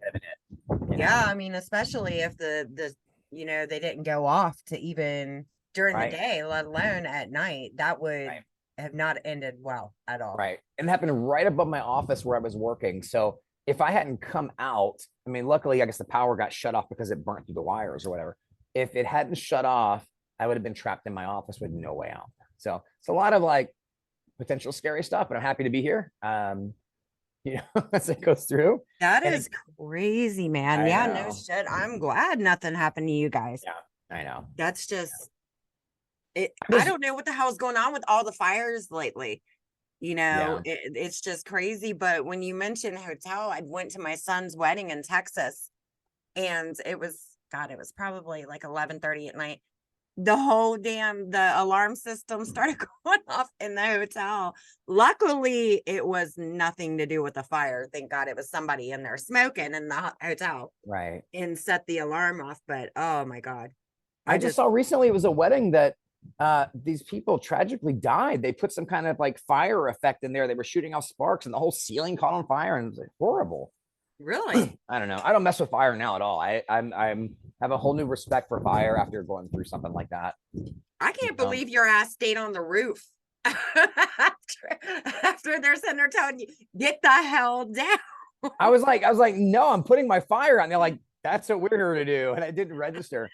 that'd been it. Yeah. I mean, especially if the you know, they didn't go off to even during the day, let alone at night, that would have not ended well at all. Right. And it happened right above my office where I was working. So if I hadn't come out, I mean, luckily, I guess the power got shut off because it burnt through the wires or whatever. If it hadn't shut off, I would have been trapped in my office with no way out. So it's a lot of like potential scary stuff, but I'm happy to be here. You know, as it goes through. That is crazy, man. No shit. I'm glad nothing happened to you guys. Yeah, I know. That's just it. I don't know what the hell's going on with all the fires lately. You know, it's just crazy. But when you mentioned hotel, I went to my son's wedding in Texas, and it was probably like 11:30 at night. The alarm system started going off in the hotel. Luckily, it was nothing to do with the fire. Thank God it was somebody in there smoking in the hotel. Right. And set the alarm off. But oh my God. I just saw recently, it was a wedding that these people tragically died. They put some kind of like fire effect in there. They were shooting off sparks and the whole ceiling caught on fire, and it was like horrible. Really? I don't know. I don't mess with fire now at all. I'm have a whole new respect for fire after going through something like that. I can't believe your ass stayed on the roof after they're sitting there telling you, get the hell down. I was like, no, I'm putting my fire on. They're like, that's what we're here to do. And I didn't register.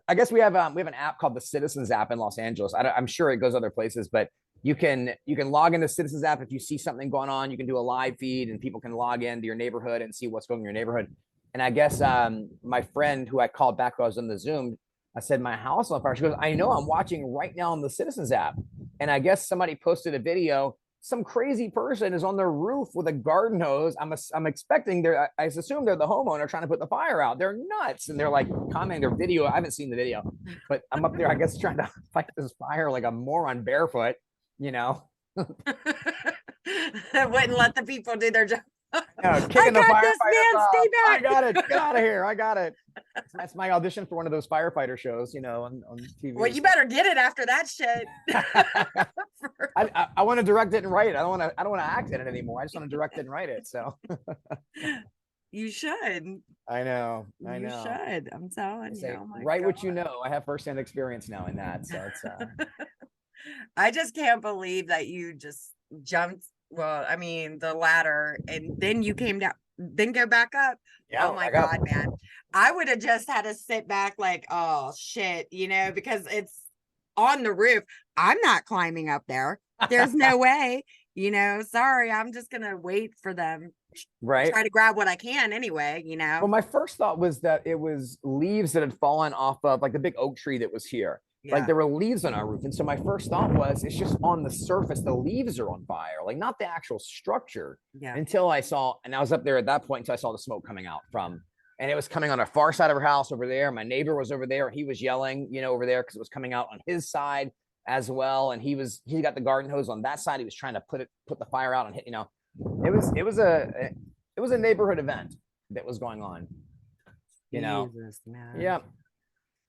I guess we have an app called the Citizens app in Los Angeles. I'm sure it goes other places, but you can log into Citizens app. If you see something going on, you can do a live feed and people can log into your neighborhood and see what's going on in your neighborhood. And I guess my friend who I called back while I was on the Zoom, I said, my house on fire. She goes, I know, I'm watching right now on the Citizens app. And I guess somebody posted a video. Some crazy person is on their roof with a garden hose. I'm expecting I assume they're the homeowner trying to put the fire out. They're nuts. And they're like commenting their video. I haven't seen the video, but I'm up there, I guess, trying to fight this fire like a moron barefoot, you know. That wouldn't let the people do their job. Kicking the firefighters. Stay back. I got it. Get out of here. I got it. That's my audition for one of those firefighter shows, you know, on TV. Well, you better get it after that shit. I want to direct it and write it. I don't want to act in it anymore. I just want to direct it and write it. So you should. I know. You should. I'm telling you. Oh write God. What you know. I have firsthand experience now in that. So it's I just can't believe that you just jumped. Well, I mean, the ladder, and then you came down, then go back up. Yeah, oh my God, man. I would have just had to sit back like, oh shit, you know, because it's on the roof. I'm not climbing up there. There's no way, you know, sorry. I'm just going to wait for them. Right. Try to grab what I can anyway, you know. Well, my first thought was that it was leaves that had fallen off of like the big oak tree that was here. Yeah. Like there were leaves on our roof. And so my first thought was it's just on the surface. The leaves are on fire, like not the actual structure. Yeah. Until I saw, and I was up there at that point until I saw the smoke coming out from, and it was coming on a far side of our house over there. My neighbor was over there and he was yelling, you know, over there because it was coming out on his side as well. And he got the garden hose on that side. He was trying to put the fire out and hit, you know, it was a neighborhood event that was going on, you know. Jesus, man. Yeah.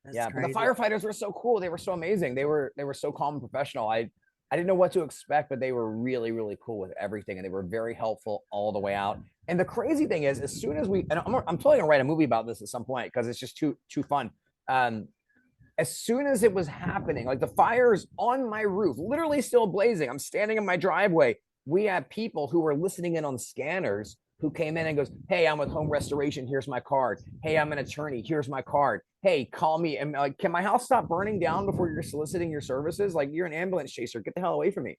That's crazy. But the firefighters were so cool. They were so amazing. They were so calm and professional. I didn't know what to expect, but they were really, really cool with everything. And they were very helpful all the way out. And the crazy thing is, as soon as and I'm totally gonna write a movie about this at some point because it's just too fun. As soon as it was happening, like the fire's on my roof, literally still blazing. I'm standing in my driveway. We had people who were listening in on scanners who came in and goes, hey, I'm with home restoration, here's my card. Hey, I'm an attorney, here's my card. Hey, call me. And like, can my house stop burning down before you're soliciting your services? Like, you're an ambulance chaser, get the hell away from me.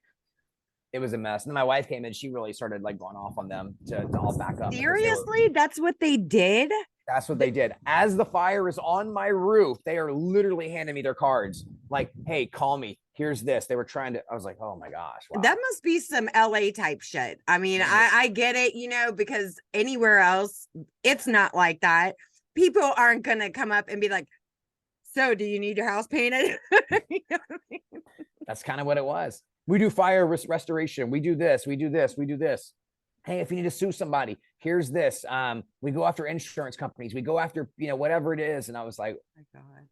It was a mess. And then my wife came in, she really started like going off on them to all back up. Seriously, that's what they did? That's what they did. As the fire is on my roof, they are literally handing me their cards. Like, hey, call me. Here's this. They were trying to, I was like, oh my gosh. Wow. That must be some LA type shit. I mean, I get it, you know, because anywhere else, it's not like that. People aren't going to come up and be like, so do you need your house painted? You know what I mean? That's kind of what it was. We do fire restoration. We do this. We do this. We do this. Hey, if you need to sue somebody, here's this. We go after insurance companies. We go after, you know, whatever it is. And I was like, oh my God.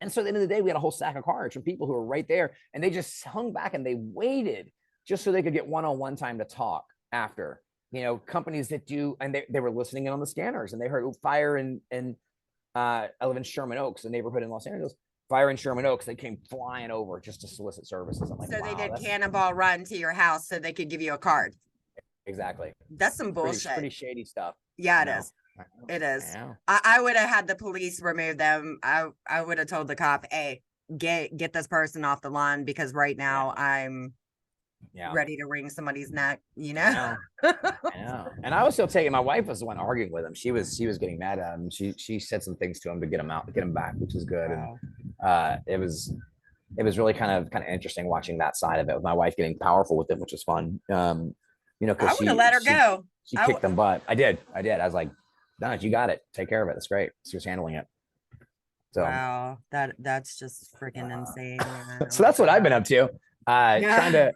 And so at the end of the day, we had a whole stack of cards from people who were right there, and they just hung back and they waited just so they could get one-on-one time to talk after. You know, companies that do, and they were listening in on the scanners, and they heard fire in I live in Sherman Oaks, a neighborhood in Los Angeles. Fire in Sherman Oaks, they came flying over just to solicit services. I'm like, so wow, they did cannonball run to your house so they could give you a card. Exactly. That's some bullshit. Pretty shady stuff. Yeah, it is. It is. I would have had the police remove them. I would have told the cop, hey, get this person off the lawn, because right now I'm ready to wring somebody's neck, you know? I know. And I was still taking, my wife was the one arguing with him. She was getting mad at him. She said some things to him to get him out, to get him back, which is good. Wow. And it was really kind of interesting watching that side of it, with my wife getting powerful with it, which was fun. You know, because I would have let her go. She kicked them butt. I did. I was like, no, you got it. Take care of it. That's great. She was handling it. So wow, that's just freaking insane. So that's what I've been up to. Trying to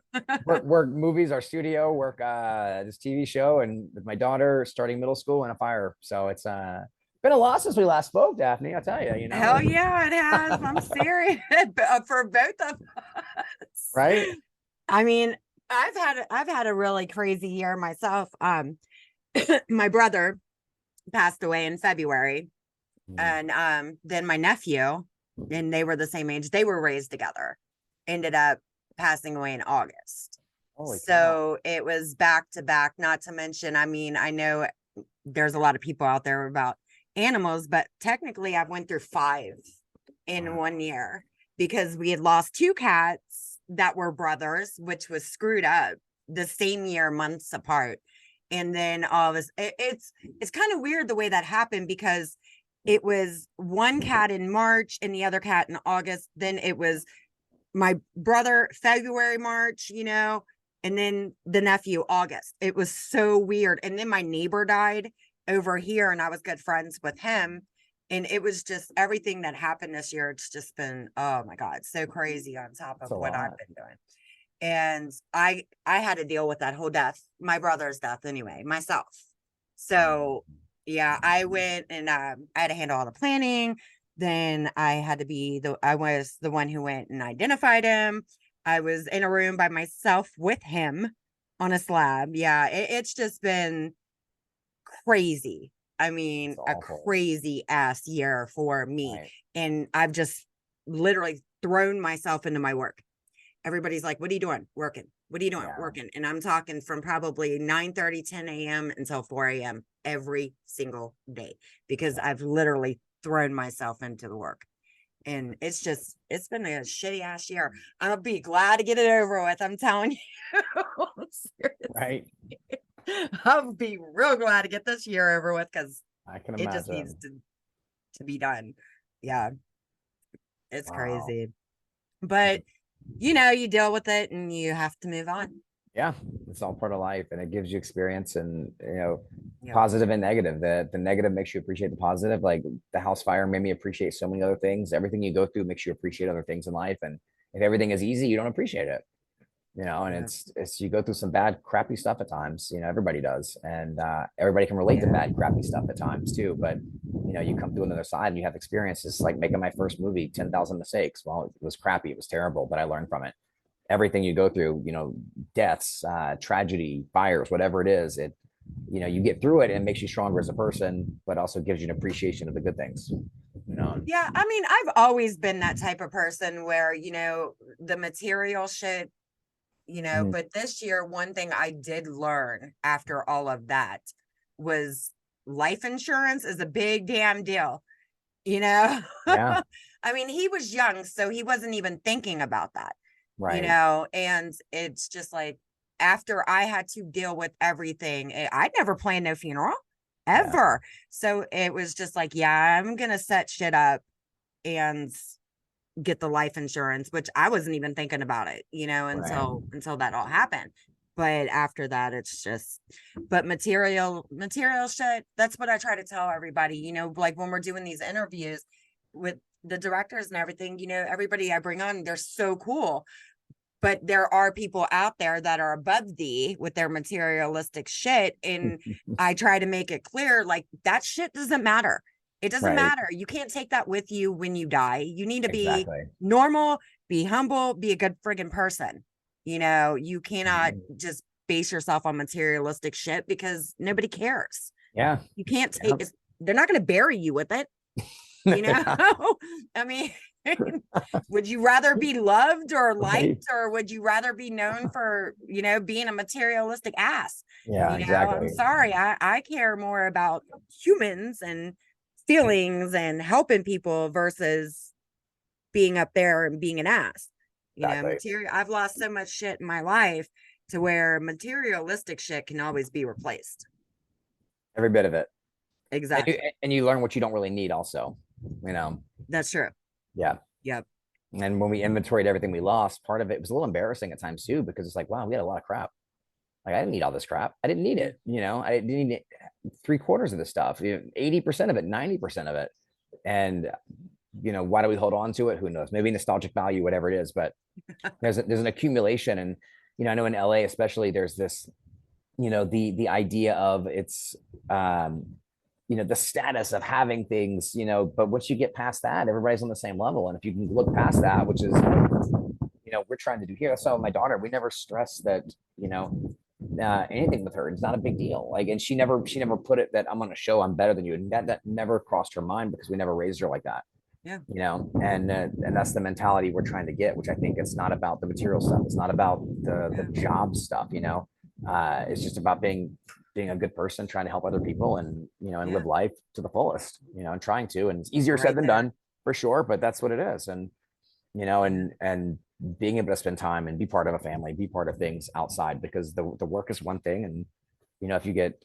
work movies, our studio, work this TV show, and with my daughter starting middle school and a fire. So it's been a lot since we last spoke, Daphne. I'll tell you. You know. Hell yeah, it has. I'm serious for both of us. Right. I mean, I've had a really crazy year myself. My brother passed away in February, and then my nephew, and they were the same age. They were raised together. Ended up passing away in August. Holy so cow. It was back to back. Not to mention, I mean, I know there's a lot of people out there about animals, but technically I went through 5 in 1 year, because we had lost 2 cats that were brothers, which was screwed up, the same year, months apart. And then all of this, it's kind of weird the way that happened, because it was one cat in March and the other cat in August. Then it was my brother February, March, you know, and then the nephew August. It was so weird. And then my neighbor died over here, and I was good friends with him. And it was just everything that happened this year. It's just been, oh my God, so crazy on top of what I've been doing. And I had to deal with that whole death, my brother's death anyway, myself. So yeah, I went and I had to handle all the planning. Then I had to be I was the one who went and identified him. I was in a room by myself with him on a slab. Yeah, it's just been crazy. I mean, a crazy ass year for me. Right. And I've just literally thrown myself into my work. Everybody's like, what are you doing? Working. What are you doing? Working. And I'm talking from probably 9:30, 10 a.m. until 4 a.m. every single day, because I've literally thrown myself into the work. And it's been a shitty ass year. I'll be glad to get it over with. I'm telling you. Right. I'll be real glad to get this year over with, because it just needs to be done. Yeah. It's crazy. But you know, you deal with it and you have to move on. Yeah, it's all part of life, and it gives you experience, and you know, positive and negative. The negative makes you appreciate the positive. Like the house fire made me appreciate so many other things. Everything you go through makes you appreciate other things in life. And if everything is easy, you don't appreciate it. You know, and it's you go through some bad, crappy stuff at times. You know, everybody does, and everybody can relate to bad, crappy stuff at times too. But you know, you come through another side and you have experiences. Like making my first movie, 10,000 Mistakes. Well, it was crappy, it was terrible, but I learned from it. Everything you go through, you know, deaths, tragedy, fires, whatever it is, you know, you get through it and it makes you stronger as a person, but also gives you an appreciation of the good things. You know? Yeah, I mean, I've always been that type of person where, you know, the material shit, you know, but this year, one thing I did learn after all of that was life insurance is a big damn deal, you know? Yeah. I mean, he was young, so he wasn't even thinking about that, you Right. know? And it's just like, after I had to deal with everything, I'd never planned no funeral Yeah. ever. So it was just like, yeah, I'm going to set shit up and get the life insurance, which I wasn't even thinking about it, you know, Right. until that all happened. But after that, it's just, but material shit. That's what I try to tell everybody, you know, like when we're doing these interviews with the directors and everything, you know, everybody I bring on, they're so cool. But there are people out there that are above thee with their materialistic shit. And I try to make it clear, like, that shit doesn't matter. It doesn't Right. matter. You can't take that with you when you die. You need to be Exactly. normal, be humble, be a good friggin' person. You know, you cannot just base yourself on materialistic shit because nobody cares. Yeah. You can't Yeah. take, they're not going to bury you with it, you know? I mean, would you rather be loved or Right. liked, or would you rather be known for, you know, being a materialistic ass? Yeah, You know, I'm exactly. sorry. I care more about humans and feelings and helping people versus being up there and being an ass. You know, Exactly. I've lost so much shit in my life to where materialistic shit can always be replaced. Every bit of it. Exactly. And you learn what you don't really need also, you know. That's true. Yeah. Yep. And when we inventoried everything we lost, part of it was a little embarrassing at times too, because it's like, wow, we had a lot of crap. Like I didn't need all this crap. I didn't need Yeah. it. You know, I didn't need 3/4 of the stuff, 80% of it, 90% of it. And you know, why do we hold on to it? Who knows? Maybe nostalgic value, whatever it is. But there's an accumulation, and you know, I know in LA especially, there's this, you know, the idea of it's you know, the status of having things, you know, but once you get past that, everybody's on the same level. And if you can look past that, which is, you know, we're trying to do here. So my daughter, we never stress that, you know, anything with her. It's not a big deal. Like, and she never put it that I'm on a show, I'm better than you. And that never crossed her mind because we never raised her like that. Yeah. You know, and that's the mentality we're trying to get, which I think it's not about the material stuff. It's not about the job stuff, you know. It's just about being a good person, trying to help other people, and you know, and Yeah. live life to the fullest, you know, and trying to. And it's easier said Right than there. done for sure, but that's what it is. And you know, and being able to spend time and be part of a family, be part of things outside, because the work is one thing, and you know, if you get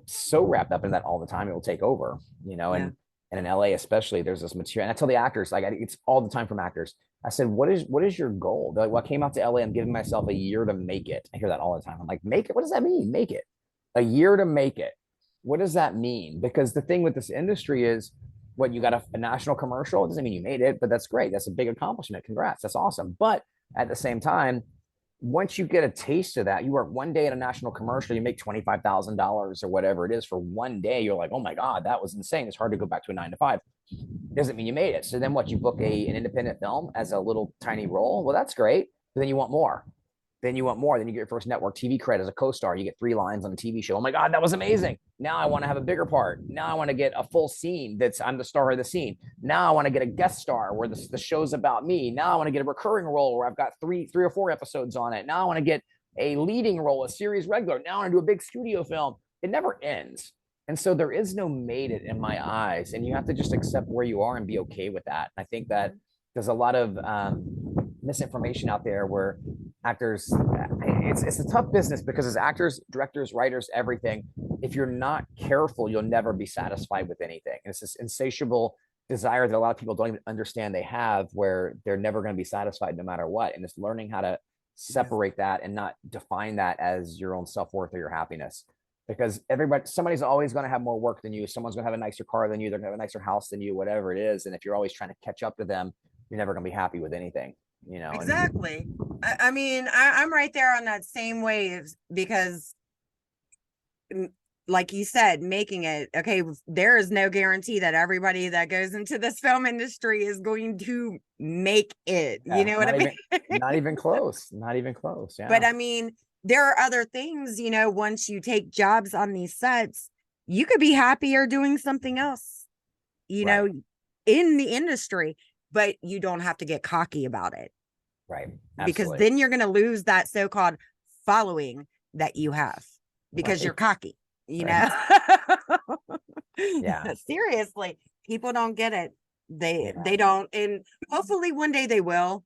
so wrapped up in that all the time, it will take over, you know. Yeah. And in LA especially, there's this material, and I tell the actors, like it's all the time from actors. I said, what is your goal? They're like, well, I came out to LA, I'm giving myself a year to make it. I hear that all the time. I'm like, make it? What does that mean? Make it? A year to make it. What does that mean? Because the thing with this industry is, what, you got a national commercial? It doesn't mean you made it, but that's great. That's a big accomplishment. Congrats. That's awesome. But at the same time, once you get a taste of that, you work one day at a national commercial, you make $25,000 or whatever it is for one day. You're like, oh my God, that was insane. It's hard to go back to a 9 to 5. Doesn't mean you made it. So then what, you book an independent film as a little tiny role? Well, that's great. But then you want more. Then you want more. Then you get your first network TV credit as a co-star. You get 3 lines on a TV show. Oh my God, that was amazing. Now I want to have a bigger part. Now I want to get a full scene that's I'm the star of the scene. Now I want to get a guest star where the show's about me. Now I want to get a recurring role where I've got three or four episodes on it. Now I want to get a leading role, a series regular. Now I want to do a big studio film. It never ends. And so there is no made it in my eyes. And you have to just accept where you are and be okay with that. I think that there's a lot of misinformation out there where actors, it's a tough business, because as actors, directors, writers, everything, if you're not careful, you'll never be satisfied with anything. And it's this insatiable desire that a lot of people don't even understand they have, where they're never going to be satisfied no matter what. And it's learning how to separate that and not define that as your own self-worth or your happiness. Because somebody's always going to have more work than you. Someone's going to have a nicer car than you. They're going to have a nicer house than you, whatever it is. And if you're always trying to catch up to them, you're never going to be happy with anything, you know. Exactly. I mean, I'm right there on that same wave, because like you said, making it, okay, there is no guarantee that everybody that goes into this film industry is going to make it. You know what I mean? Not even close. Not even close. Yeah. But I mean, there are other things, you know, once you take jobs on these sets, you could be happier doing something else, you know, in the industry, but you don't have to get cocky about it. Right. Because Absolutely. then you're going to lose that so-called following that you have, because you're cocky. you Right. know? Yeah. Seriously, people don't get it. They Yeah. don't, and hopefully one day they will,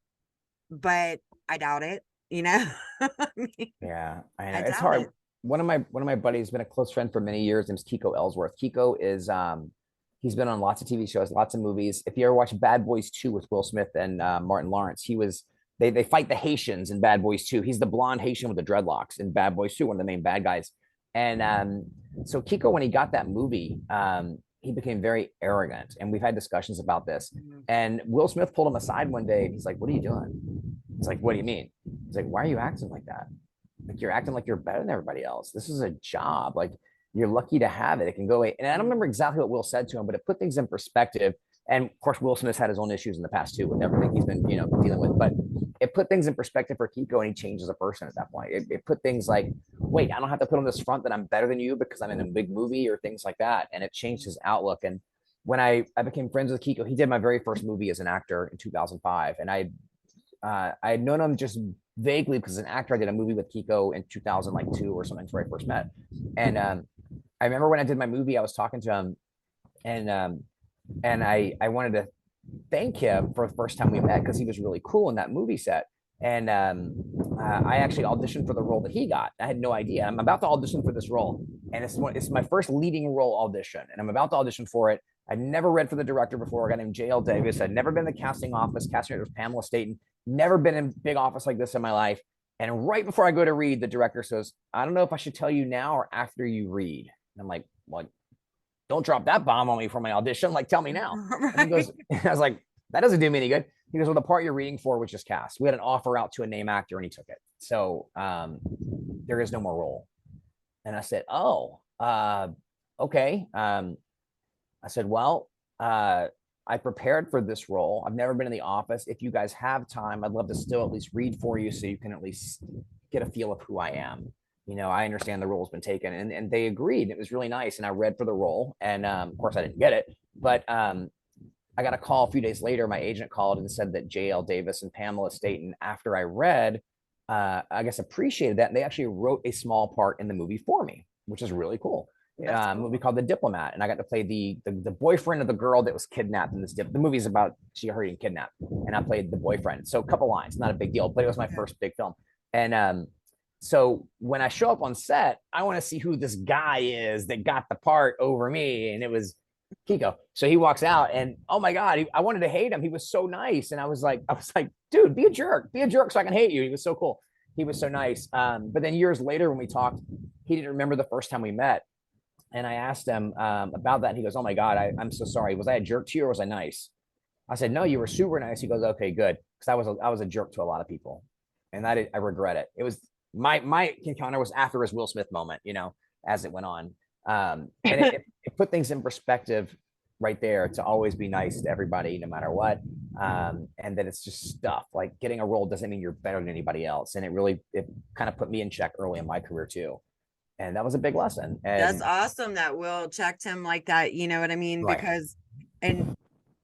but I doubt it, you know? I mean, Yeah. I know. I It's doubt hard. it. One of my buddies has been a close friend for many years. Name's Kiko Ellsworth. Kiko is he's been on lots of TV shows, lots of movies. If you ever watch Bad Boys 2 with Will Smith and Martin Lawrence, he was they fight the Haitians in Bad Boys 2. He's the blonde Haitian with the dreadlocks in Bad Boys 2, one of the main bad guys. And so Kiko, when he got that movie, he became very arrogant. And we've had discussions about this. Mhm. And Will Smith pulled him aside one day and he's like, "What are you doing?" It's like, "What do you mean?" He's like, "Why are you acting like that? Like you're acting like you're better than everybody else. This is a job. Like you're lucky to have it. It can go away." And I don't remember exactly what Will said to him, but it put things in perspective. And of course, Will Smith's had his own issues in the past too with everything he's been, dealing with. But it put things in perspective for Kiko, and he changed as a person at that point. It put things like, wait, I don't have to put on this front that I'm better than you because I'm in a big movie or things like that. And it changed his outlook. And when I became friends with Kiko, he did my very first movie as an actor in 2005, and I had known him just vaguely because as an actor I did a movie with Kiko in 2002 or something where I first met. And I remember when I did my movie, I was talking to him, and I wanted to thank him for the first time we met because he was really cool in that movie set. And I actually auditioned for the role that he got. I had no idea. I'm about to audition for this role, and it's my first leading role audition, and I'm about to audition for it. I'd never read for the director before, a guy named J.L. Davis. I'd never been in the casting office. Casting director was Pamela Staten. Never been in a big office like this in my life. And right before I go to read, the director says, "I don't know if I should tell you now or after you read." And I'm like, "Well, don't drop that bomb on me for my audition. Like, tell me now." And he Right. goes, I was like, "That doesn't do me any good." He goes, "Well, the part you're reading for was just cast. We had an offer out to a name actor and he took it. So there is no more role." And I said, "Oh, okay." I said, "Well, I prepared for this role. I've never been in the office. If you guys have time, I'd love to still at least read for you so you can at least get a feel of who I am. I understand the role's been taken." And they agreed. It was really nice. And I read for the role. And of course, I didn't get it. But I got a call a few days later. My agent called and said that J.L. Davis and Pamela Staten, after I read, I guess appreciated that. And they actually wrote a small part in the movie for me, which is really cool. That's Movie cool. called The Diplomat, and I got to play the boyfriend of the girl that was kidnapped in this. The movie's about she hurt and kidnapped, and I played the boyfriend. So a couple lines, not a big deal, but it was my Yeah. first big film. And so when I show up on set, I want to see who this guy is that got the part over me, and it was Kiko. So he walks out, and oh my god, I wanted to hate him. He was so nice, and I was like, "Dude, be a jerk, so I can hate you." He was so cool. He was so nice. But then years later, when we talked, he didn't remember the first time we met. And I asked him about that. And he goes, "Oh my God, I'm so sorry. Was I a jerk to you or was I nice?" I said, "No, you were super nice." He goes, "Okay, good." Because I was a jerk to a lot of people. And I regret it. It was my encounter was after his Will Smith moment, as it went on. And it put things in perspective right there to always be nice to everybody, no matter what. And then it's just stuff like getting a role doesn't mean you're better than anybody else. And it kind of put me in check early in my career too. And that was a big lesson. That's And awesome that Will checked him like that. You know what I mean? right. Because, and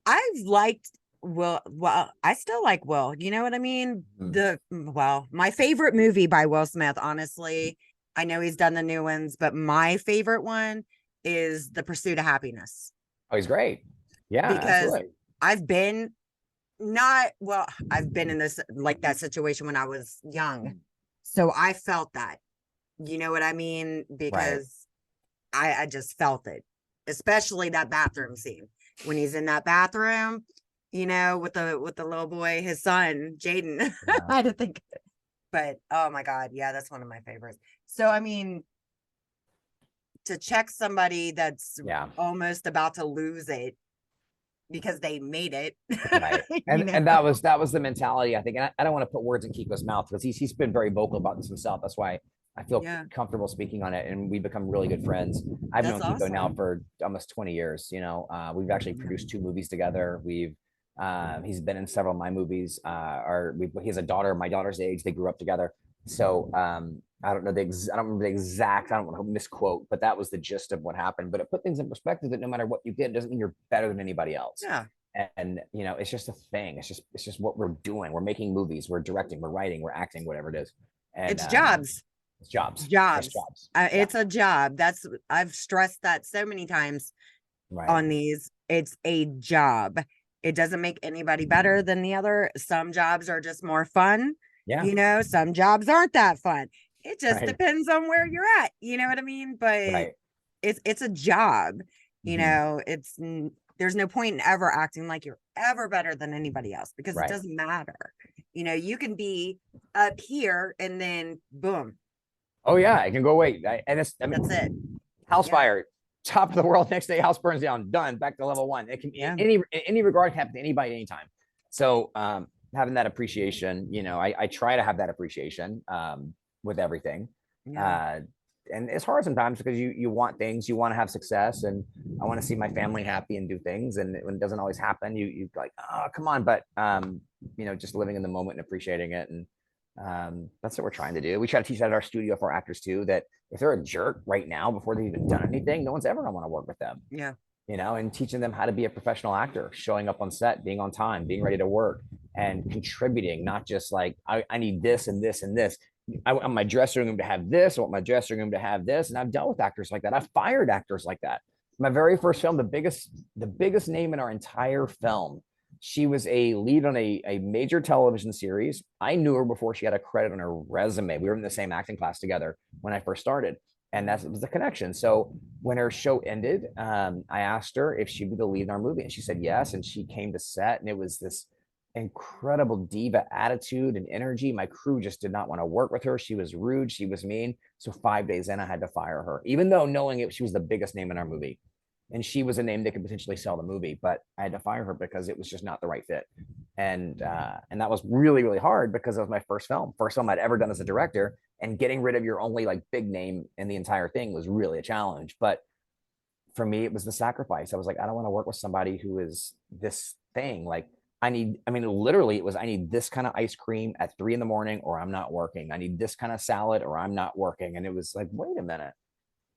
I've liked Will. Well, I still like Will. You know what I mean? Mhm. My favorite movie by Will Smith, honestly, I know he's done the new ones, but my favorite one is The Pursuit of Happiness, Oh, he's great. Yeah, because absolutely. I've been not, well, I've been in this like that situation when I was young. So I felt that, you know what I mean? Right. Because I just felt it, especially that bathroom scene when he's in that bathroom, with the little boy, his son, Jaden. Yeah. I had to think, but oh my God, yeah, that's one of my favorites. So I mean, to check somebody that's Yeah. almost about to lose it because they made it, Right. you And know? that was the mentality, I think. And I don't want to put words in Kiko's mouth because he's been very vocal about this himself. That's why I feel Yeah, comfortable speaking on it. And we've become really good friends. I've that's known Kiko now awesome. for almost 20 years. We've actually Yeah. produced 2 movies together. He's been in several of my movies. He has a daughter, my daughter's age. They grew up together. So I don't know I don't remember the exact. I don't want to misquote, but that was the gist of what happened. But it put things in perspective that no matter what you did, doesn't mean you're better than anybody else. Yeah, And it's just a thing. It's just what we're doing. We're making movies. We're directing. We're writing. We're acting. Whatever it is. And it's jobs. It's jobs. It's Jobs. jobs. Yeah. It's a job. I've stressed that so many times Right. on these. It's a job. It doesn't make anybody better than the other. Some jobs are just more fun. Yeah. You know, some jobs aren't that fun. It just Right. depends on where you're at. You know what I mean? But Right. it's a job. You Mhm. know, there's no point in ever acting like you're ever better than anybody else because Right. it doesn't matter. You know, you can be up here and then boom, Oh yeah, it can go away. And it's, I mean, that's it. house Yeah. fire, top of the world. Next day, house burns down. Done. Back to level one. It can Yeah. in any regard can happen to anybody anytime. So having that appreciation, you know, I try to have that appreciation with everything. Yeah. And it's hard sometimes because you want things, you want to have success, and I want to see my family happy and do things. And when it doesn't always happen, you like, oh come on. But you know, just living in the moment and appreciating it. And that's what we're trying to do. We try to teach that at our studio for actors too, that if they're a jerk right now before they've even done anything, no one's ever gonna want to work with them. Yeah. You know, and teaching them how to be a professional actor, showing up on set, being on time, being ready to work, and contributing, not just like I need this and this and this. I want my dressing room to have this. I want my dressing room to have this. And I've dealt with actors like that. I've fired actors like that. My very first film, the biggest name in our entire film, she was a lead on a major television series. I knew her before she had a credit on her resume. We were in the same acting class together when I first started. And that was the connection. So when her show ended, I asked her if she'd be the lead in our movie. And she said yes. And she came to set, and it was this incredible diva attitude and energy. My crew just did not want to work with her. She was rude. She was mean. So 5 days in, I had to fire her, even though knowing it, she was the biggest name in our movie. And she was a name that could potentially sell the movie, but I had to fire her because it was just not the right fit. And that was really, really hard because it was my first film I'd ever done as a director. And getting rid of your only like big name in the entire thing was really a challenge. But for me, it was the sacrifice. I was like, I don't want to work with somebody who is this thing. Like I mean, literally it was, I need this kind of ice cream at 3 a.m. or I'm not working. I need this kind of salad or I'm not working. And it was like, wait a minute.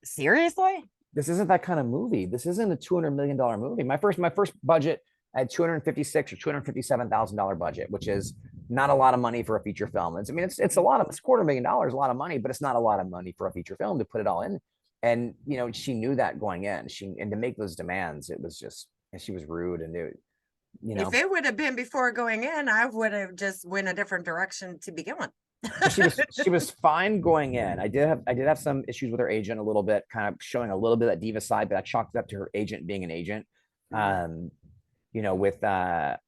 Seriously? This isn't that kind of movie. This isn't a $200 million movie. My first budget, I had $256,000 or $257,000 budget, which is not a lot of money for a feature film. It's a lot of, it's $250,000, a lot of money, but it's not a lot of money for a feature film to put it all in. And you know, she knew that going in. And to make those demands, it was just, and she was rude, and it, you know, if it would have been before going in, I would have just went a different direction to begin with. she was fine going in. I did have some issues with her agent a little bit, kind of showing a little bit of that diva side, but I chalked it up to her agent being an agent. You know, with the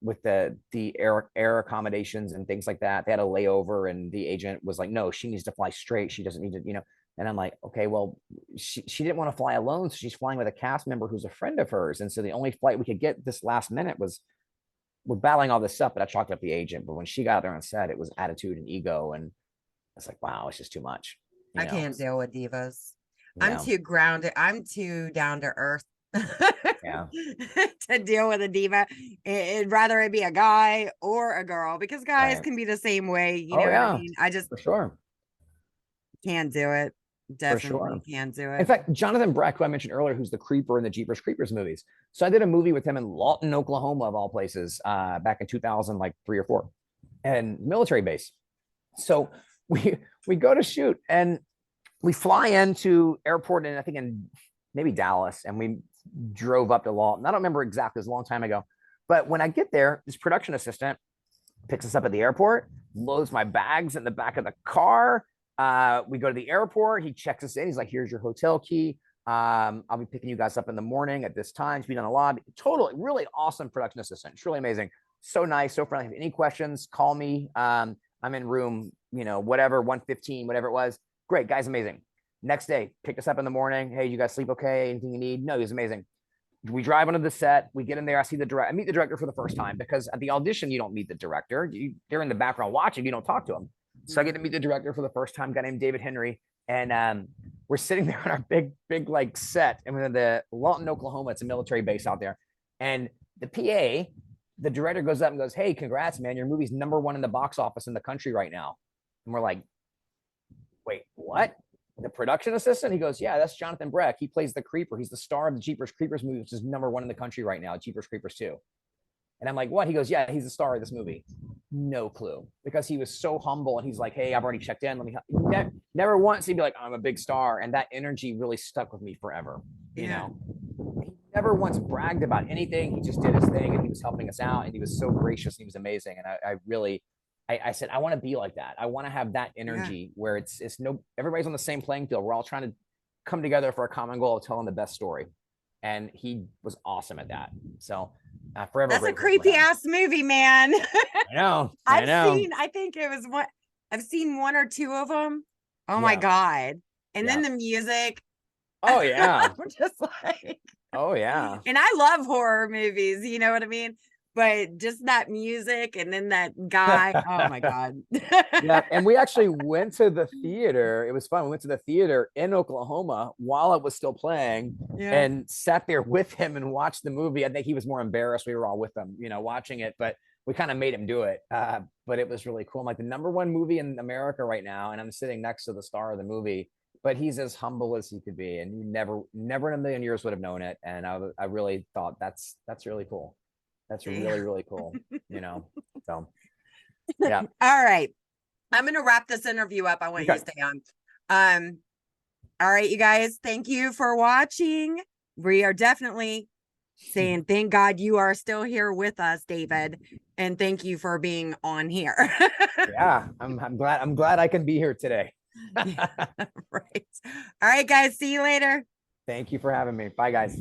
air accommodations and things like that. They had a layover, and the agent was like, no, she needs to fly straight. She doesn't need to, you know. And I'm like, okay, well, she didn't want to fly alone, so she's flying with a cast member who's a friend of hers. And so the only flight we could get this last minute was, we're battling all this stuff, but I chalked up the agent. But when she got there on set, it was attitude and ego, and it's like, wow, it's just too much. I can't deal with divas. Yeah. I'm too grounded. I'm too down to earth. Yeah. To deal with a diva. It'd rather it be a guy or a girl, because guys Right. can be the same way. You know Oh what yeah, I mean? I just for sure. can't do it. For Definitely sure. can't do In it. fact, Jonathan Breck, who I mentioned earlier, who's the creeper in the Jeepers Creepers movies. So I did a movie with him in Lawton, Oklahoma, of all places, back in 2000, like 3 or 4, and military base. So we go to shoot, and we fly into airport, and I think in maybe Dallas, and we drove up to Lawton. I don't remember exactly, it was a long time ago. But when I get there, this production assistant picks us up at the airport, loads my bags in the back of the car. We go to the airport. He checks us in. He's like, here's your hotel key. I'll be picking you guys up in the morning at this time to be on the lobby. Totally, really awesome production assistant. It's really amazing. So nice, so friendly. If any questions, call me. I'm in room, you know, whatever, 115, whatever it was. Great, guy's amazing. Next day, picked us up in the morning. Hey, you guys sleep okay? Anything you need? No, he's amazing. We drive onto the set. We get in there. I meet the director for the first time, because at the audition, you don't meet the director. They're in the background watching. You don't talk to him. So I get to meet the director for the first time, a guy named David Henry. And we're sitting there on our big like set. And we're in the Lawton, Oklahoma. It's a military base out there. And the PA, the director goes up and goes, hey, congrats, man. Your movie's #1 in the box office in the country right now. And we're like, wait, what? The production assistant? He goes, yeah, that's Jonathan Breck. He plays the creeper. He's the star of the Jeepers Creepers movie, which is #1 in the country right now, Jeepers Creepers 2. And I'm like, what? He goes, yeah, he's the star of this movie. No clue, because he was so humble, and he's like, hey, I've already checked in. Let me never once he'd be like, I'm a big star. And that energy really stuck with me forever. You know, he never once bragged about anything. He just did his thing, and he was helping us out, and he was so gracious. And he was amazing. And I really, I said, I want to be like that. I want to have that energy where it's no, everybody's on the same playing field. We're all trying to come together for a common goal of telling the best story. And he was awesome at that. So forever. That's a creepy ass movie, man. I know. I think it was one, I've seen one or two of them. Oh my God. And then the music. Oh yeah. I'm just like, oh yeah. And I love horror movies, you know what I mean? But just that music and then that guy, oh my God. Yeah. And we actually went to the theater. It was fun. We went to the theater in Oklahoma while it was still playing and sat there with him and watched the movie. I think he was more embarrassed. We were all with him, you know, watching it, but we kind of made him do it. But it was really cool. I'm like, the #1 movie in America right now. And I'm sitting next to the star of the movie, but he's as humble as he could be. And you never in a million years would have known it. And I really thought that's really cool. That's really, really cool, you know? So, yeah. All right. I'm going to wrap this interview up. I want you to stay on. All right, you guys, thank you for watching. We are definitely saying, thank God you are still here with us, David. And thank you for being on here. Yeah, I'm glad I can be here today. Right. All right, guys. See you later. Thank you for having me. Bye, guys.